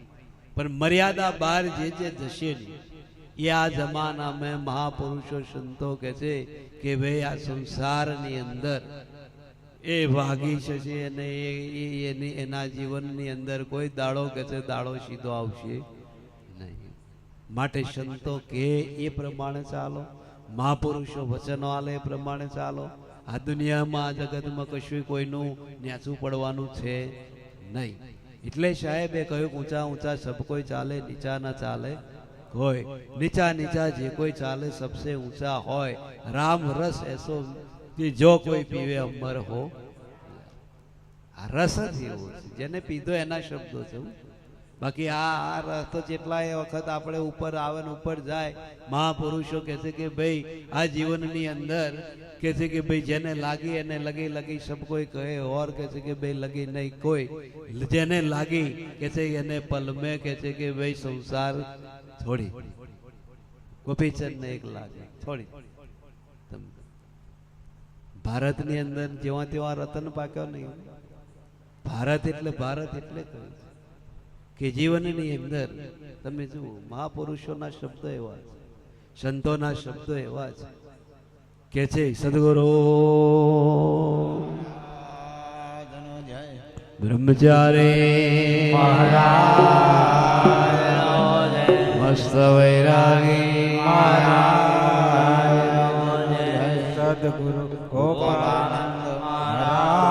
પણ મર્યાદા બહાર જે જશે નહીં એ આ જમાનામાં મહાપુરુષો સંતો કે છે કે ભાઈ આ સંસારની અંદર એ ભાગી જશે અને એના જીવનની અંદર કોઈ દાડો કે છે દાડો સીધો આવશે નહીં માટે સંતો કે એ પ્રમાણે ચાલો મહાપુરુષો વચનો આલે એ પ્રમાણે ચાલો આ દુનિયામાં આ જગતમાં કશું કોઈનું ન્યાસું પડવાનું છે નહીં એટલે સાહેબે કહ્યું ઊંચા સબ કોઈ ચાલે નીચા ના ચાલે કોઈ નીચા જે કોઈ ચાલે સબસે ઊંચા હોય રામ રસ એસો કે જો કોઈ પીવે અમર હો આ રસ જ એવો છે જેને પીધો એના શબ્દો છે બાકી આ રસ તો જેટલા વખત આપણે ઉપર આવે ને ઉપર જાય મહાપુરુષો કહે છે કે ભાઈ આ જીવનની અંદર કે છે કે ભાઈ જેને લાગી એને લગી સબ કોઈ કહે ઓર કે છે કે ભાઈ લગી નહીં કોઈ જેને લાગી કે છે એને પલ મેં કે છે કે ભાઈ સંસાર છોડી ગોપીચંદ ને એક લાગે છોડી ભારતની અંદર જેવા તેવા રતન પાક્યો નહીં ભારત એટલે કહ્યું કે જીવનની અંદર તમે જુઓ મહાપુરુષોના શબ્દો એવા છે સંતોના શબ્દો એવા છે કે છે સદગુરુ બ્રહ્મચારી મહારાજ મસ્ત વૈરાગી મહારાજ સદગુરુ ગોપાળાનંદ મહારાજ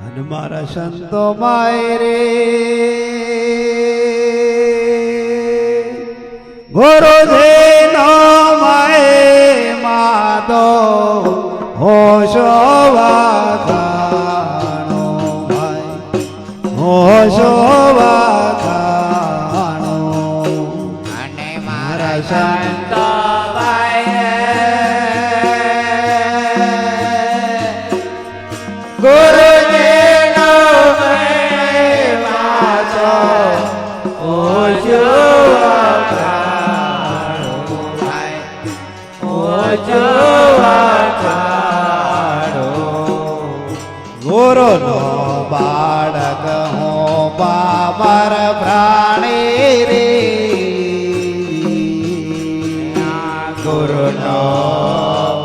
અને મારા સંતો માય રે ગુરુજીનો માય માતો હોશો વાખાણો ભાઈ હોશો વાખાણો અને મારા સંતો ગુરુજીનો માતો હોશો ગુરુ નો બાળક હું બાબર પ્રાણી રે ગુરુ નો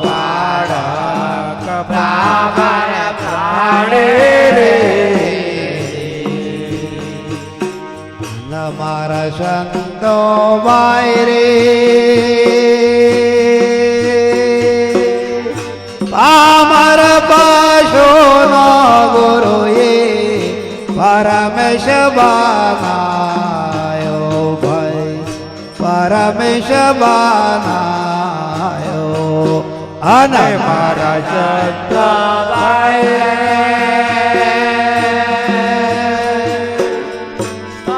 બાળક બાબર પ્રાણી રે મારા સંતો ભાઈ રે પામર પાશો નો ગુરુ એ પરમેશ બનાયો ભાઈ પરમેશ બનાયો અને મારા સંતો ભાઈ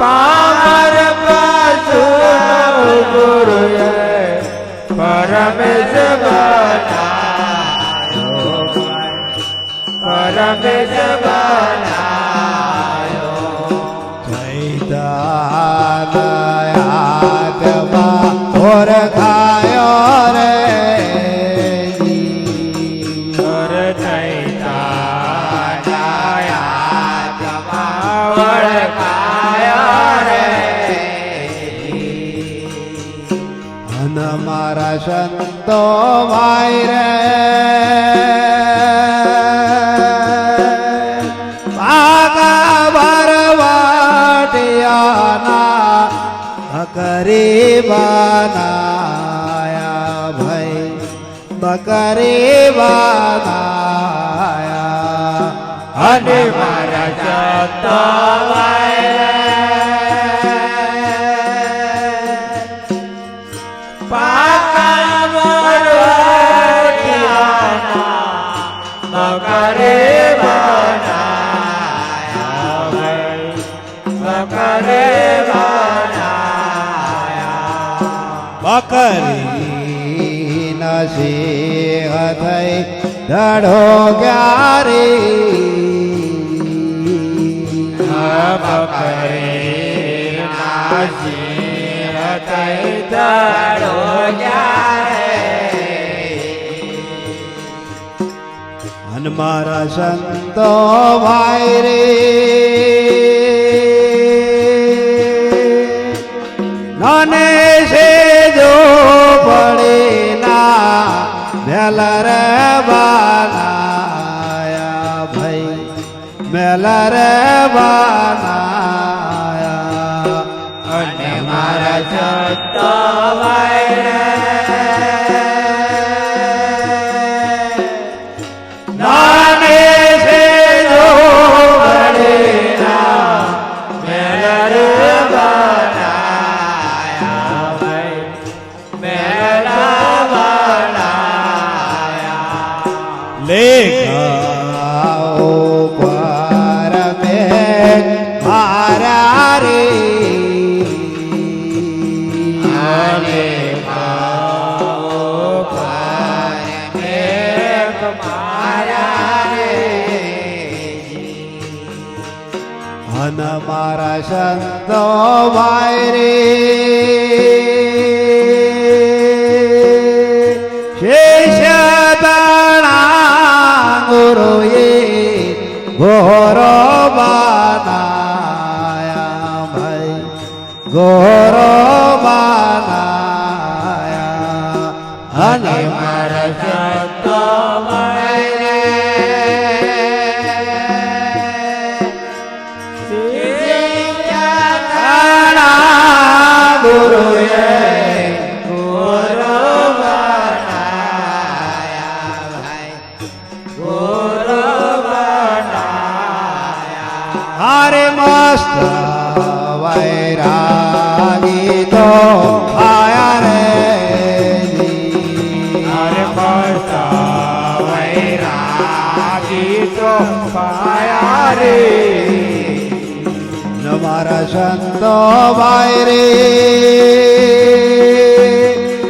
પામર પાસુનો ગુરુએ પરમેશ બનાયો પરમેશ બનાયો
ચૈતન્યાત્મા ઓળખાયો રે મારા સંતો ભાઈ રે પાકા ભરવાટિયાના બકરી બનાયા ભાઈ બકરી બનાયા
અને મારા સંતો ભાઈ
બકરી નસીહ થઈ દડો ક્યારે
બકરી નસીહ થઈ દડો
અન મારા સંતો ભાઈ રે નાને છે જો પડે ના મેલા રે બનાયા ભાઈ મેલા રે બનાયા
અને મારા સંતો ભાઈ નાને છે જો પડે ના મેલા રે
લેખાઓ પર મે મારા રે
આને ખાઓ પર મે મારા રે
અન મારા સંતો ભાઈ રે ગુરુએ ગોરો બનાયા ભાઈ ગોરો બનાયા
અને મારા સંતો ગુરુએ
હારે મસ્ત વૈરાગી તો આયા રે
હરે મસ્ત વૈરાગી તો પાયા રે
મારા સંતો ભાઈ રે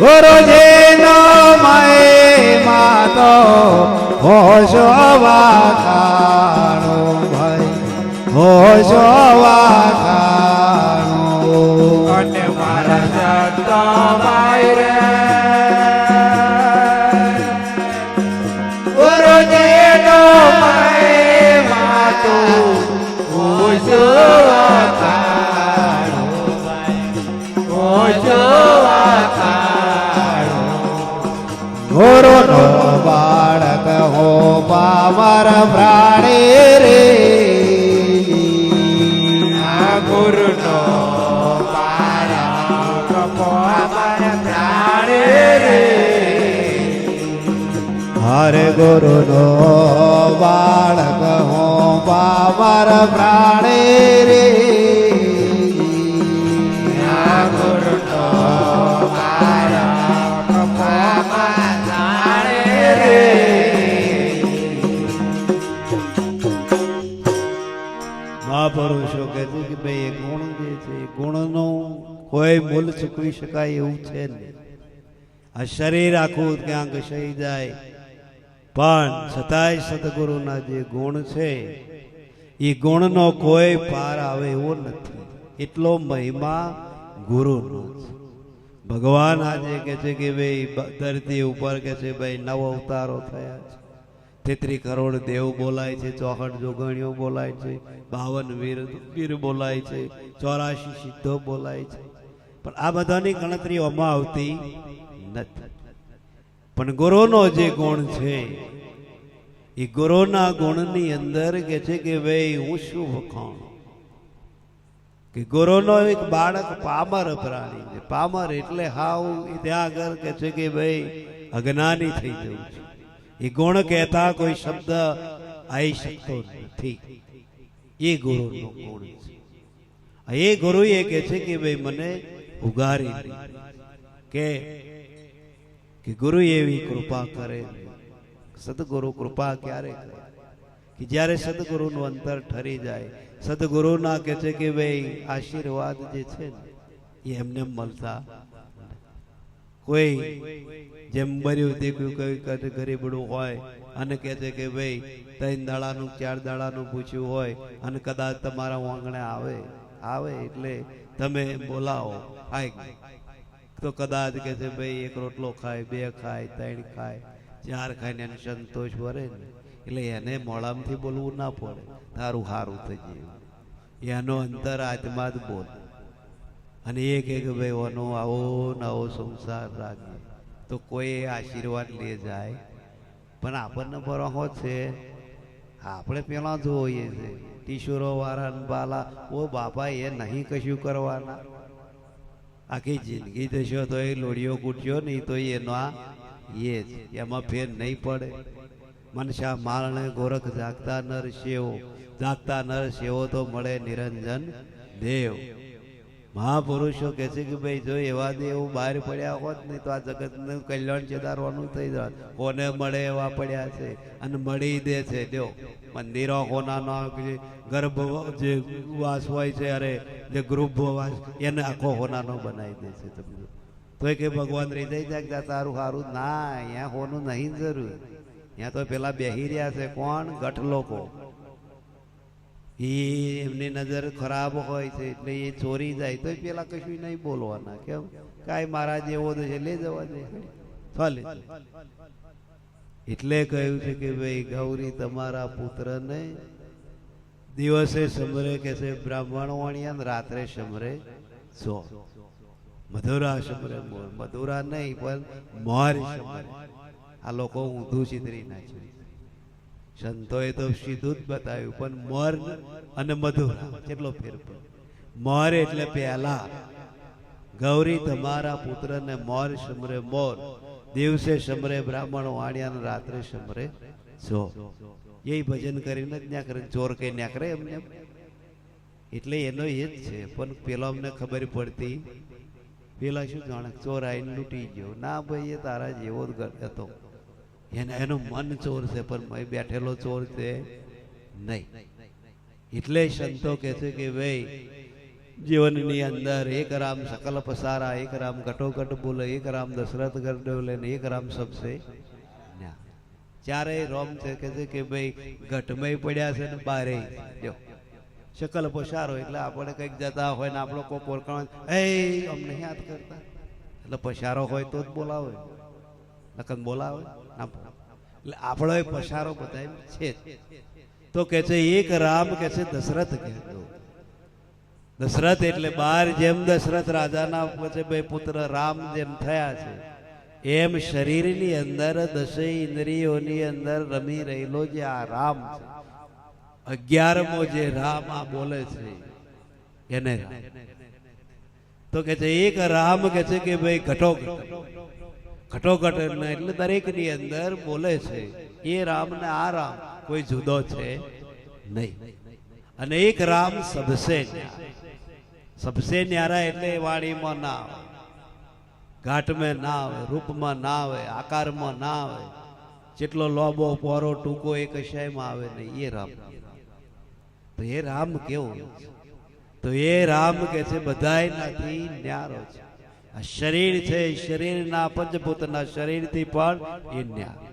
ગુરુજી નો મહિમા તો હોશો વાખાણો ભાઈ હોશો વાખાણો
અને મારા સંતો ભાઈ રે ગુરુજી નો મહિમા તો હોશો વાખાણો હોશો વાખાણો
ગુરુ નો બાળક હો પામર પ્રાણી રે
ગુરુનો બાળક પામર પ્રાણી રે
હરે ગુરુ નો બાળક હો પામર પ્રાણી રે
ગુરુનો બાળક પામર પ્રાણી રે
મહાપુરુષો કહેતું કે ભાઈ એ કોણ જે છે ગુણનું કોઈ મૂલ ચૂકવી શકાય એવું છે નહીં. આ શરીર આખું ક્યાંક ઘસાઈ જાય, પણ છતાંય સદગુરુના જે ગુણ છે એ ગુણનો કોઈ પાર આવે એવો નથી. એટલો મહિમા ગુરુનો છે. ભગવાન આજે કે છે કે ભાઈ ધરતી ઉપર કે છે ભાઈ 9 અવતારો થયા છે, 33 કરોડ દેવ બોલાય છે, 64 જોગણીઓ બોલાય છે, 52 વીર બોલાય છે, 84 સિદ્ધો બોલાય છે, પણ આ બધાની ગણતરી આમાં આવતી નથી. પણ ગુરુનો જે ગુણ છે એ ગુરુના ગુણની અંદર કે છે કે ભાઈ હું શું વખાણું. કે ગુરુનો એક બાળક પામર પ્રાણી છે. પામર એટલે હાવ ત્યાં આગળ કે છે કે ભાઈ અજ્ઞાની થઈ જવું છે. એ ગુણ કહેતા કોઈ શબ્દ આવી શકતો નથી. એ ગુરુનો ગુણ છે. એ ગુરુ એ કે છે કે ભાઈ મને ઉગારી કે ગુરુ એવી કૃપા કરે. સદગુરુ કૃપા ક્યારે કરે કે જ્યારે સદગુરુનું અંતર ઠરી જાય. સદગુરુના કે છે કે ભાઈ આશીર્વાદ જે છે ને એ એમને મળતા. કોઈ જેમ બર્યું દેખ્યું કઈ ગરીબડું હોય અને કહે છે કે ભાઈ 3 દાડાનું 4 દાડાનું પૂછ્યું હોય અને કદાચ તમારા આંગણે આવે એટલે તમે બોલાવો ખાય તો કદાચ કે છે ભાઈ 1 રોટલો ખાય, 2 ખાય, 3 ખાય, 4 ખાઈને એને સંતોષ વરે ને એટલે એને મોડામાંથી બોલવું ના પડે. તારું સારું થઈ ગયું એનો અંતર આત્મા જ બોલ. અને એ કે ભાઈ ઓનો આવો નવો સંસાર રાખીએ તો કોઈ આશીર્વાદ લે જાય. પણ આપણને બરોહો છે, આપણે પેલા જોઈએ છે ટીશુરો વાળા બાલા ઓ બાપા એ નહીં કશું કરવાના. આખી જિંદગી થશો તો એ લોડીઓ કૂટ્યો નહીં તો એનો એ જ એમાં ફેર નહીં પડે. મનસા મારણે ગોરખ જાગતા નર સેવો, જાગતા નર સેવો તો મળે નિરંજન દેવ. મહાપુરુષો કહે છે કે ભાઈ જો એવા દેવ બહાર પડ્યા હોત નહીં તો આ જગતનું કલ્યાણ ચેદારવાનું થઈ જાય. કોને મળે એવા પડ્યા છે અને મળી દે છે. જો મંદિરો કોનાનો ગર્ભ જે વાસ હોય છે, અરે જે ગૃહ વાસ એને આખો હોનાનો બનાવી દે છે. તમને તો કે ભગવાન હૃદય જાગતા તારું સારું ના, અહીંયા હોનું નહીં જરૂર. ત્યાં તો પેલા બેહી રહ્યા છે કોણ ગઠ લોકો. એમની નજર ખરાબ હોય છે એટલે એ ચોરી જાય તો પેલા કશું નહીં બોલવાના. કેમ કાંઈ મારા જેવો છે લઈ જવા દે ચાલે. એટલે કહ્યું છે કે ભાઈ ગૌરી તમારા પુત્રને દિવસે સમરે કે છે બ્રાહ્મણ વાણિયા, રાત્રે સમરે સો. મધુરા સમરે મોર, મધુરા નહીં પણ મોર સમરે. આ લોકો ઊંધું ચિતરી નાખ્યું. સંતોએ તો સીધું જ બતાવ્યું, પણ મોર અને મધુરા કેટલો ફેર પડે. મોર એટલે પહેલા ગૌરી તમારા પુત્રને મોર સમરે મોર, દિવસે સમરે બ્રાહ્મણ વાણિયા, રાત્રે સમરે સો. એ ભજન કરીને જ ન્યા કરે. ચોર કઈ ન્યા કરે એમને. એટલે એનો એ જ છે. પણ પેલો અમને ખબર પડતી, પેલા શું જાણે ચોર આવીને લૂંટી ગયો. ના ભાઈ એ તારા જેવો જ હતો. એનું મન ચોર છે પણ બેઠેલો ચોર છે નહીં. એટલે સંતો કહે છે કે ભાઈ જીવનની અંદર એક રામ સકલ પસારા, એક રામ ઘટોઘટ બોલે, એક રામ દશરથ ગર ડોલે ને એક રામ સબસે. ચારેય રોમ છે કે છે કે ભાઈ ઘટમય પડ્યા છે ને બારે જો શકલ પસારો. એટલે આપણે કંઈક જતા હોય ને આપણો કોઈ પોરકણ અમને યાદ કરતા એટલે પસારો હોય તો જ બોલાવે, નકન બોલાવે ના. એટલે આપણો પસારો બધા છે. તો કે છે એક રામ કે છે દશરથ કહેતો. દશરથ એટલે 12 જેમ દશરથ રાજાના પછી ભાઈ પુત્ર રામ જેમ થયા છે એમ શરીરની અંદર 10 ઇન્દ્રિયોની અંદર રમી રહેલો જે આ રામ છે, 11મો જે રામ આ બોલે છે એને તો કે છે એક રામ કે છે કે ભાઈ ઘટોઘટ એટલે દરેક ની અંદર બોલે છે. એ રામ ને આ રામ કોઈ જુદો છે નહીં. અને એક રામ સબસે ન્યારા એટલે વાણીમાં ના આવે, ઘાટમાં ના આવે, રૂપમાં ના આવે, આકારમાં ના આવે, જેટલો લોબો પોરો ટૂંકો એ કશાયમાં આવે નહીં. એ રામ. તો એ રામ કેવો? તો એ રામ કે છે બધાયનાથી ન્યારો છે. આ શરીર છે, શરીરના પંચભૂતના શરીરથી પણ એ ન્યારો.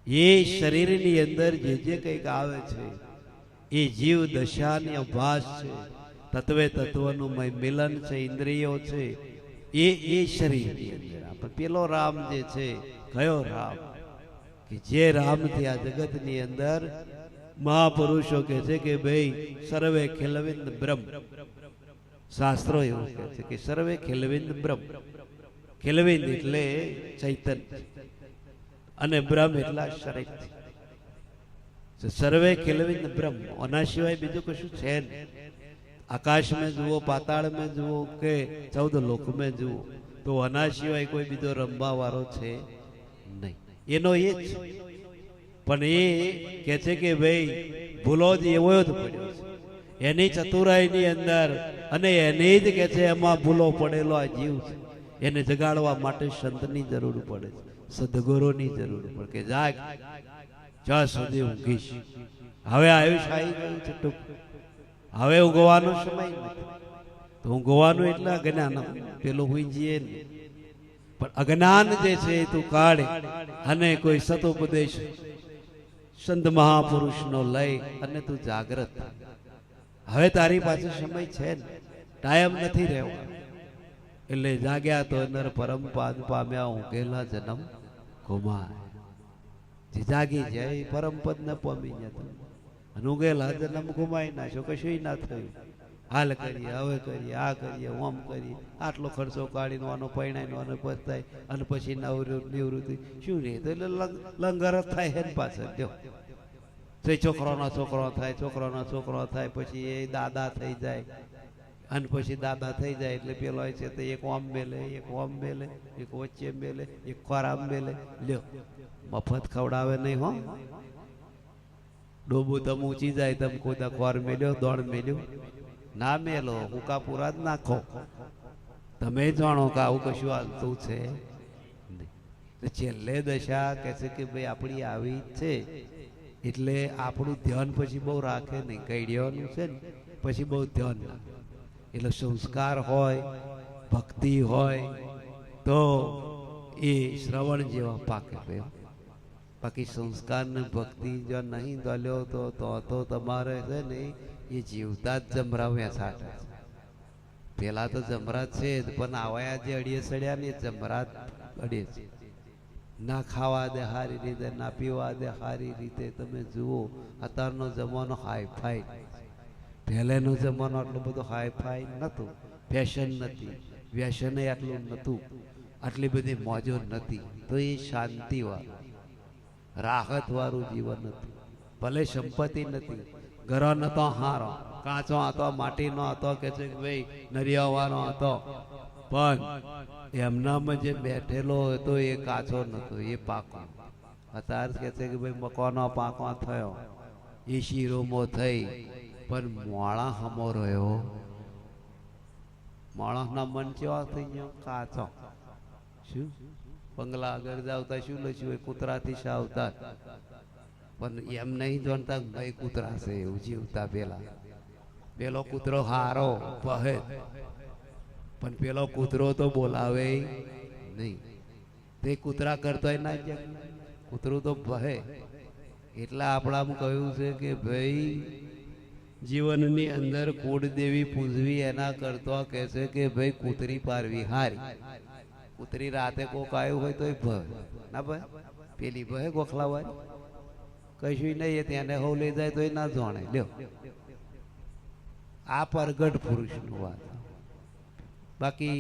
એ શરીરની અંદર જે જે કંઈક આવે છે એ જીવ દશાની અભાસ છે, તત્વે તત્વનું મિલન છે, ઇન્દ્રિયો છે, એ શરીરની અંદર. આપણે પેલો રામ જે છે, કયો રામ? કે જે રામથી આ જગતની અંદર મહાપુરુષો કહે છે કે ભાઈ સર્વે ખેલવિંદ બ્રહ્મ. શાસ્ત્રો એવું કહે છે કે સર્વે ખેલવિંદ બ્રહ્મ. ખેલવિંદ એટલે ચૈતન્ય અને બ્રહ્મ એટલે શરીર. સર્વે ખેલવિંદ બ્રહ્મ, આના સિવાય બીજું કશું છે નહીં. આકાશ में જુઓ, પાતાળ में જુઓ કે 14 લોક में જુઓ, તો આના સિવાય કોઈ બીજો રમવા વાળો છે નહીં. એનો એ જ છે. પણ એ કે છે કે ભાઈ ભૂલો જ એવો જ પડ્યો છે એની ચતુરાઈની અંદર, અને એની જ કે છે એમાં ભૂલો પડેલો આ જીવ છે. એને જગાડવા માટે સંતની જરૂર પડે છે, સદગુરુની જરૂર પડે કે જાગ, જ્યાં સુધી ઊંઘીશ. હવે આયુષ આવી ગયું છે ટૂંક, હવે ઊંઘવાનો સમય નથી. તો ઊંઘવાનું એટલે અજ્ઞાન, પેલું હુઈ જઈએ ને. પણ અજ્ઞાન જે છે એ તું કાઢે અને કોઈ સતોપદેશ સંત મહાપુરુષનો લઈ અને તું જાગ્રત. હવે તારી પાસે સમય છે ને, ટાઈમ નથી રહેવો. એટલે જાગ્યા તો નર પરમ પાદ પામ્યા, ઊંઘેલા જન્મ ગુમાય. જે જાગી જાય એ પરમ પદ ન પામી જતું, અને ઊંઘેલા જન્મ ગુમાઈ નાખ્યો, કશું ના થયું. હાલ કરીએ, હવે કરીએ, આ કરીએ, ઓમ કરીએ, આટલો ખર્ચો કાઢીને આનો પૈણાનો અને પસ્તાય, અને પછી નિવૃત્તિ શું રહે? તો એટલે લંગર જ થાય હે પાછળ. જો છોકરાનો છોકરો થાય, છોકરાનો છોકરો થાય, પછી એ દાદા થઈ જાય, અને પછી દાદા થઈ જાય એટલે પેલો છે તો એક ઓમ મેલે, એક ઓમ મેલે, એક વચ્ચે મેલે, એક ખોરાબ મેલે. લ્યો, મફત ખવડાવે નહીં હો. ડોબું તમે ઊંચી જાય, તમે કોઈ ખોર મેલ્યો, દોડ મેલ્યો ના મેલો, હુકા પૂરા જ નાખો. તમે જાણો કે આવું કશું હાલતું છે. છેલ્લે દશા કે છે કે ભાઈ આપણી આવી છે, એટલે આપણું ધ્યાન પછી બહુ રાખે નહીં. કઈડિયાનું છે ને પછી બહુ ધ્યાન રાખે. એટલે સંસ્કાર હોય, ભક્તિ હોય તો એ શ્રવણ જેવા પાકે. બાકી સંસ્કાર ને ભક્તિ જો નહીં દલ્યો તો તમારે છે ને એ જીવતા જ જમરાવ્યા સાટા. પેલા તો જમરા છે જ, પણ આવાયા જે અડીએ સડ્યા ને જમરા અડીએ છે. ના ખાવા દે સારી રીતે, ના પીવા દે સારી રીતે. તમે જુઓ અત્યારનો જમાનો હાઈફાઈ. પહેલેનો જમાનો આટલો બધો હાઈફાઈ નહોતું, ફેશન નથી, વ્યસન આટલું નહોતું, આટલી બધી મોજો નથી. તો એ શાંતિવાળું, રાહત વાળું જીવન હતું. ભલે સંપત્તિ નથી, ઘરો નતો હારો, કાચો હતો, માટીનો હતો, કે છે કે ભાઈ નરિયાવાનો હતો, પણ એમનામાં જે બેઠેલો હતો એ કાચો નતો, એ પાકો. અત્યારે કે છે કે ભાઈ મકાનો પાકો થયો, એ શીરોમો થઈ, પણ મોળા હમો રહ્યો. માણસના મન કેવા થઈ ગયો? કાચો. શું બંગલા આગળ જાવતા શું લખ્યું હોય? કૂતરાથી સાવતા. પણ એમ નહીં જાણતા ભાઈ કૂતરા છે એવું જીવતા. પેલો કૂતરો હારો પહે, પણ પેલો કૂતરો તો બોલાવે નહીં. તે કૂતરા કરતો ના જ, કૂતરું તો ભહે. એટલે આપણામાં કહ્યું છે કે ભાઈ જીવનની અંદર કુળદેવી પૂજવી એના કરતો કે છે કે ભાઈ કૂતરી પારવી હારી. કૂતરી રાતે કોક આવ્યું હોય તો ભય ના ભાઈ, પેલી ભય ગોખલા હોય કશું નહીં, તેને હો લઈ જાય તો એ ના જાણે. લ્યો, આ પરગટ પુરુષનું વાત. બાકી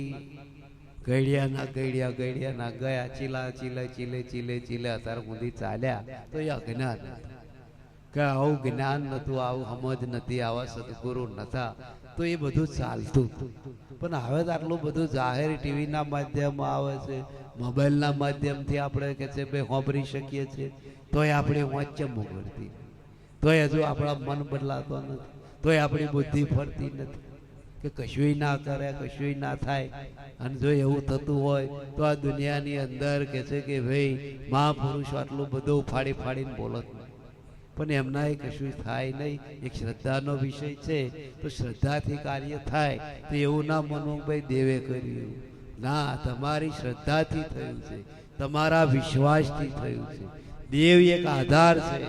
ગળ્યાના ગયા, ચીલા ચીલે અત્યારે સુધી ચાલ્યા તો એ અજ્ઞાન કે આવું જ્ઞાન નતું, આવું સમજ નથી, આવા સદગુરુ નતા, તો એ બધું ચાલતું. પણ હવે તો આટલું બધું જાહેર ટીવીના માધ્યમમાં આવે છે, મોબાઈલના માધ્યમથી આપણે કે છે ભાઈ સાંભળી શકીએ છીએ, તોય આપણે વાંચે મોકલતી, તોય હજુ આપણા મન બદલાતો નથી, તોય આપણી બુદ્ધિ ફરતી નથી કે કશું ના કરે, કશું ના થાય. અને જો એવું થતું હોય તો આ દુનિયાની અંદર કે છે કે ભાઈ મહાપુરુષો આટલું બધું ફાડીને બોલત. પણ એમના એ કશું થાય નહીં. એક શ્રદ્ધાનો વિષય છે તો શ્રદ્ધાથી કાર્ય થાય. તો એવું ના માનવું ભાઈ દેવે કર્યું, ના, તમારી શ્રદ્ધાથી થયું છે, તમારા વિશ્વાસથી થયું છે. દેવ એક આધાર છે,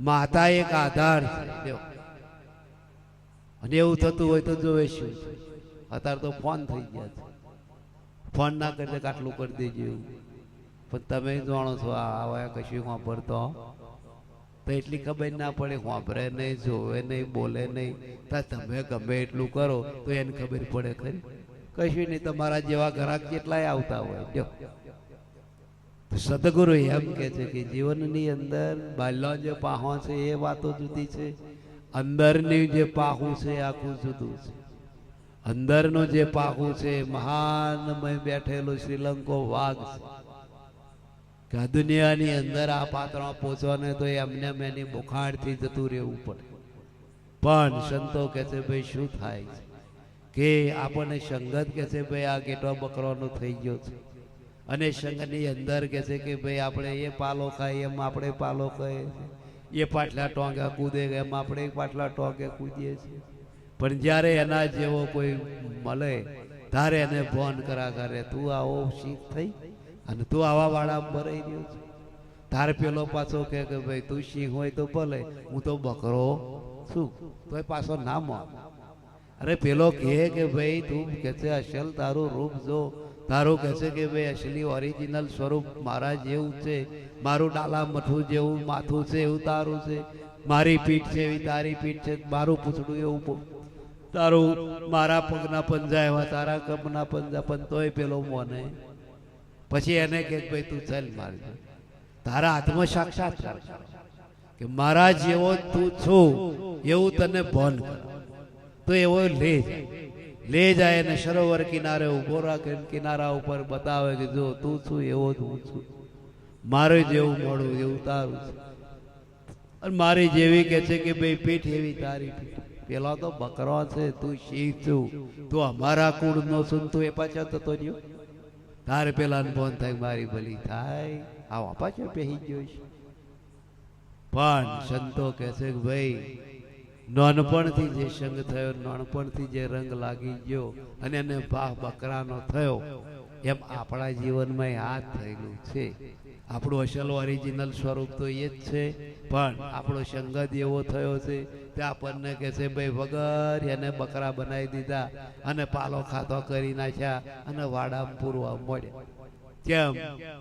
માતા એક આધાર છે. અને એવું થતું હોય તો જોવે શું, અત્યારે તો ફોન થઈ ગયા છે, ફોન ના કરી આટલું કરી દેજો. પણ તમે જાણો છો આ કશું વાપરતો તો એટલી ખબર ના પડે, વાપરે નહીં, જોવે નહીં, બોલે નહીં. તમે ગમે એટલું કરો તો એને ખબર પડે ખરી? કશું નહીં. તમારા જેવા ગ્રાહક કેટલાય આવતા હોય. સદગુરુ એમ કે છે કે જીવનની અંદર બાલ્યો જે પાહો છે એ વાતો જુદી છે, અંદરની જે પાહું છે આખું જુદું છે. અંદરનું જે પાહું છે મહાનમય બેઠેલું શ્રીલંકો વાઘ છે કે આ દુનિયાની અંદર આ પાત્રમાં પહોંચવાને તો એમને એની બુખાડથી જતું રહેવું પડે. પણ સંતો કે છે ભાઈ શું થાય છે કે આપણને સંગત કે છે ભાઈ આ ગેટો બકરોનો થઈ ગયો છે, અને સંઘની અંદર કે છે કે ભાઈ આપણે એ પાલો ખાય એમ આપણે પાલો ખાઈએ, એ પાટલા ટોંગા કૂદે એમ આપણે પાટલા ટોંગે કૂદીએ છીએ. પણ જ્યારે એના જેવો કોઈ મળે ત્યારે એને ફોન કરા કરે, તું આવો શીખ થઈ અને તું આવા વાળા ભરાઈ રહ્યો છે. તારે પેલો પાછો કે ભાઈ તું સિંહ હોય તો ભલે, હું તો બકરો છું, તો પાછો ના માન. અરે પેલો કે ભાઈ તું કે છે અસલ તારું રૂપ જો, તારું કહે છે કે ભાઈ અસલી ઓરિજિનલ સ્વરૂપ મારા જેવું છે, મારું ડાલા મઠું જેવું માથું છે એવું તારું છે, મારી પીઠ છે એવી તારી પીઠ છે, મારું પૂછડું એવું તારું, મારા પગના પંજા એવા તારા કપના પંજા. પણ તોય પેલો મોને પછી એને કે ભાઈ તું ચાલ મારજો, તારા આત્મ સાક્ષાત્કાર કે મારા જેવો તું છું એવું તને ભાન કર. તો એવો લે જાય અને સરોવર કિનારે ઉભો રાખે, કિનારા ઉપર બતાવે કે જો તું છું એવો જ હું છું, મારે જેવું મળું એવું તારું છે, અને મારી જેવી કે છે કે ભાઈ પીઠ એવી તારી પીઠ. પેલા તો બકરો છે, તું શીખ છું, તું અમારા કુળ નો છું, તું એ પાછા થતો રહ્યો. તારે પેલા ફોન થાય મારી ભલી થાય, આવા પાછો પહેરી ગયો છે. પણ સંતો કે છે કે ભાઈ નાનપણથી જે સંગ થયો, નાનપણથી જે રંગ લાગી ગયો અને એને ભાવ બકરાનો થયો, એમ આપણા જીવનમાં આ થયેલું છે. આપણું અસલ ઓરિજિનલ સ્વરૂપ તો એ જ છે, પણ આપણો સંગત એવો થયો છે તે આપણને કે છે ભાઈ વગર એને બકરા બનાવી દીધા અને પાલો ખાતો કરી નાખ્યા અને વાડામાં પૂરવા મળ્યા. કેમ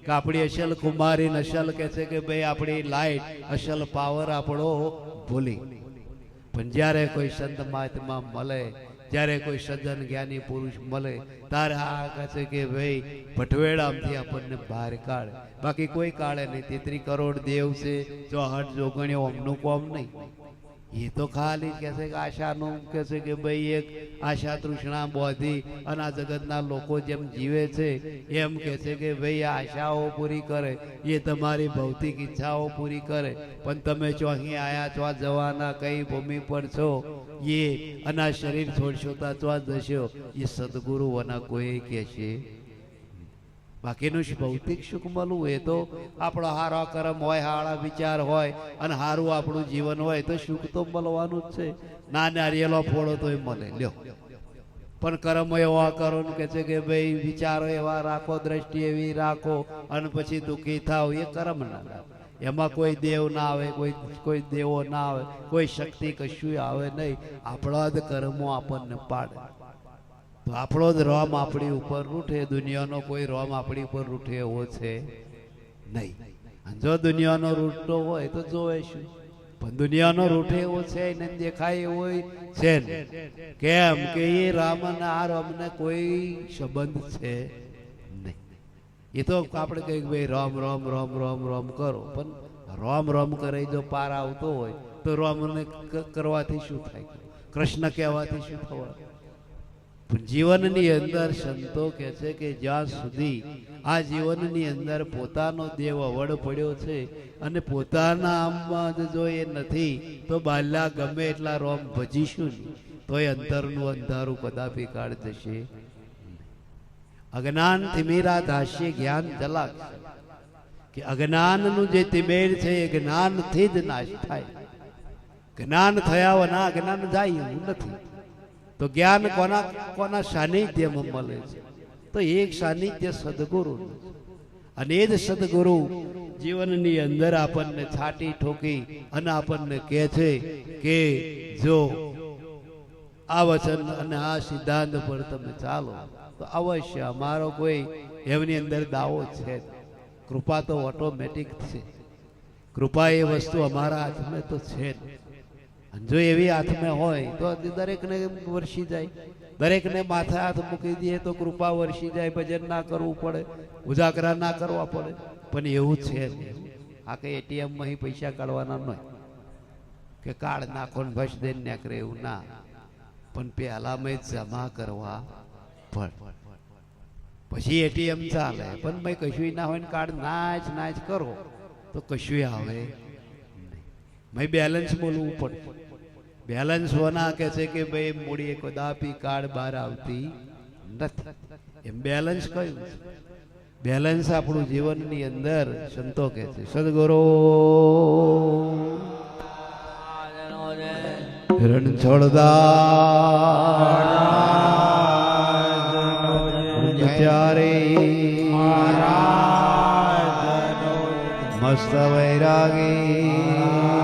કે આપણી અસલ કુમારી અસલ કે છે કે ભાઈ આપણી લાઈટ અસલ પાવર આપણો ભૂલી. પણ જ્યારે કોઈ સંત મહાત્મા મળે, જ્યારે કોઈ સજ્જન જ્ઞાની પુરુષ મળે, ત્યારે આ કહે છે કે ભાઈ ભટવેડામાંથી આપણને બહાર કાઢે, બાકી કોઈ કાઢે નહીં. 33 કરોડ દેવ છે, 64 જોગણીઓ અમનું કોમ નહીં. એ તો ખાલી કે છે કે આશાનું કે છે કે ભાઈ એક આશા તૃષ્ણા બોધી અને આ જગતના લોકો જેમ જીવે છે એમ કે છે કે ભાઈ આ આશાઓ પૂરી કરે, એ તમારી ભૌતિક ઈચ્છાઓ પૂરી કરે. પણ તમે જો અહીં આયા છો, જવાના કઈ ભૂમિ પર છો, એ અને આ શરીર છોડશો તો જશો, એ સદગુરુઓના કોઈ કે છે. બાકીનું ભૌતિક સુખ મળવું એ તો આપણો હારો કર્મ હોય, હારા વિચાર હોય અને સારું આપણું જીવન હોય તો સુખ તો મળવાનું જ છે. ના નારિયેલો ફોડો તો એ મળે લ્યો, પણ કર્મ એવા કરો કે છે કે ભાઈ વિચારો એવા રાખો, દ્રષ્ટિ એવી રાખો અને પછી દુઃખી થાવ, એ કર્મ ના. એમાં કોઈ દેવ ના આવે, કોઈ દેવો ના આવે, કોઈ શક્તિ કશું આવે નહીં. આપણા જ કર્મો આપણને પાડે. તો આપણો જ રોમ આપણી ઉપર રૂઠે, દુનિયાનો કોઈ રોમ આપણી ઉપર રૂઠે એવો છે નહીં. જો દુનિયાનો રૂઠતો હોય તો જોવે શું, પણ દુનિયાનો રૂઠે એવો છે ને દેખાય એવો છે ને. કેમ કે એ રામ અને આ રામને કોઈ સંબંધ છે નહીં. એ તો આપણે કહીએ કે ભાઈ રામ રામ રામ રામ રામ કરો, પણ રામ રામ કરે જો પાર આવતો હોય તો રામને કરવાથી શું થાય, કૃષ્ણ કહેવાથી શું થવાનું. પણ જીવનની અંદર સંતો કે છે કે જ્યાં સુધી આ જીવનની અંદર પોતાનો દેવ અવળ પડ્યો છે અને પોતાના આમમાં જ જો એ નથી તો બાલ્યા ગમે એટલા રોમ ભજીશું તો એ અંતરનું અંધારું કદાપી કાઢ જશે. અજ્ઞાન થીમીરા દાસ્ય જ્ઞાન જલાક કે અજ્ઞાનનું જે તિબેર છે એ જ્ઞાનથી જ નાશ થાય. જ્ઞાન થયા વના જ્ઞાન જાય એવું નથી. તો જ્ઞાન કોના કોના સાનિધ્યમાં મળે છે? તો એક સાનિધ્ય સદગુરુ, અને એ જ સદગુરુ જીવનની અંદર આપણને છાટી ઠોકી અને આપણને કહે છે કે જો આ વચન અને આ સિદ્ધાંત પર તમે ચાલો તો અવશ્ય અમારો કોઈ એમની અંદર દાવો છે. કૃપા તો ઓટોમેટિક છે. કૃપા એ વસ્તુ અમારા હાથમાં તો છે જ. અને જો એવી હાથમાં હોય તો દરેકને વરસી જાય. દરેકને માથે હાથ મૂકી દઈએ તો કૃપા વરસી જાય. ભજન ના કરવું પડે, ઉજાગરા ના કરવા પડે. પણ એવું છે નહીં. આ કઈ એટીએમમાં અહીં પૈસા કાઢવાના નહીં કે કાર્ડ નાખો ને બસ દઈને નાખે એવું ના. પણ પહેલા મેં જમા કરવા પડે, પછી એટીએમ ચાલે. પણ મેં કશું ના હોય ને કાર્ડ નાચ નાચ કરો તો કશું આવે નહીં. મેં બેલેન્સ બોલવું પડે. બેલેન્સ હોના કે છે કે ભાઈ મૂડી કદાપી કાર્ડ બહાર આવતી નથી. એમ બેલેન્સ કયું છે? બેલેન્સ આપણું જીવનની અંદર સંતો કહે છે સદગુરુ રણછોડદાસ મસ્ત વૈરાગી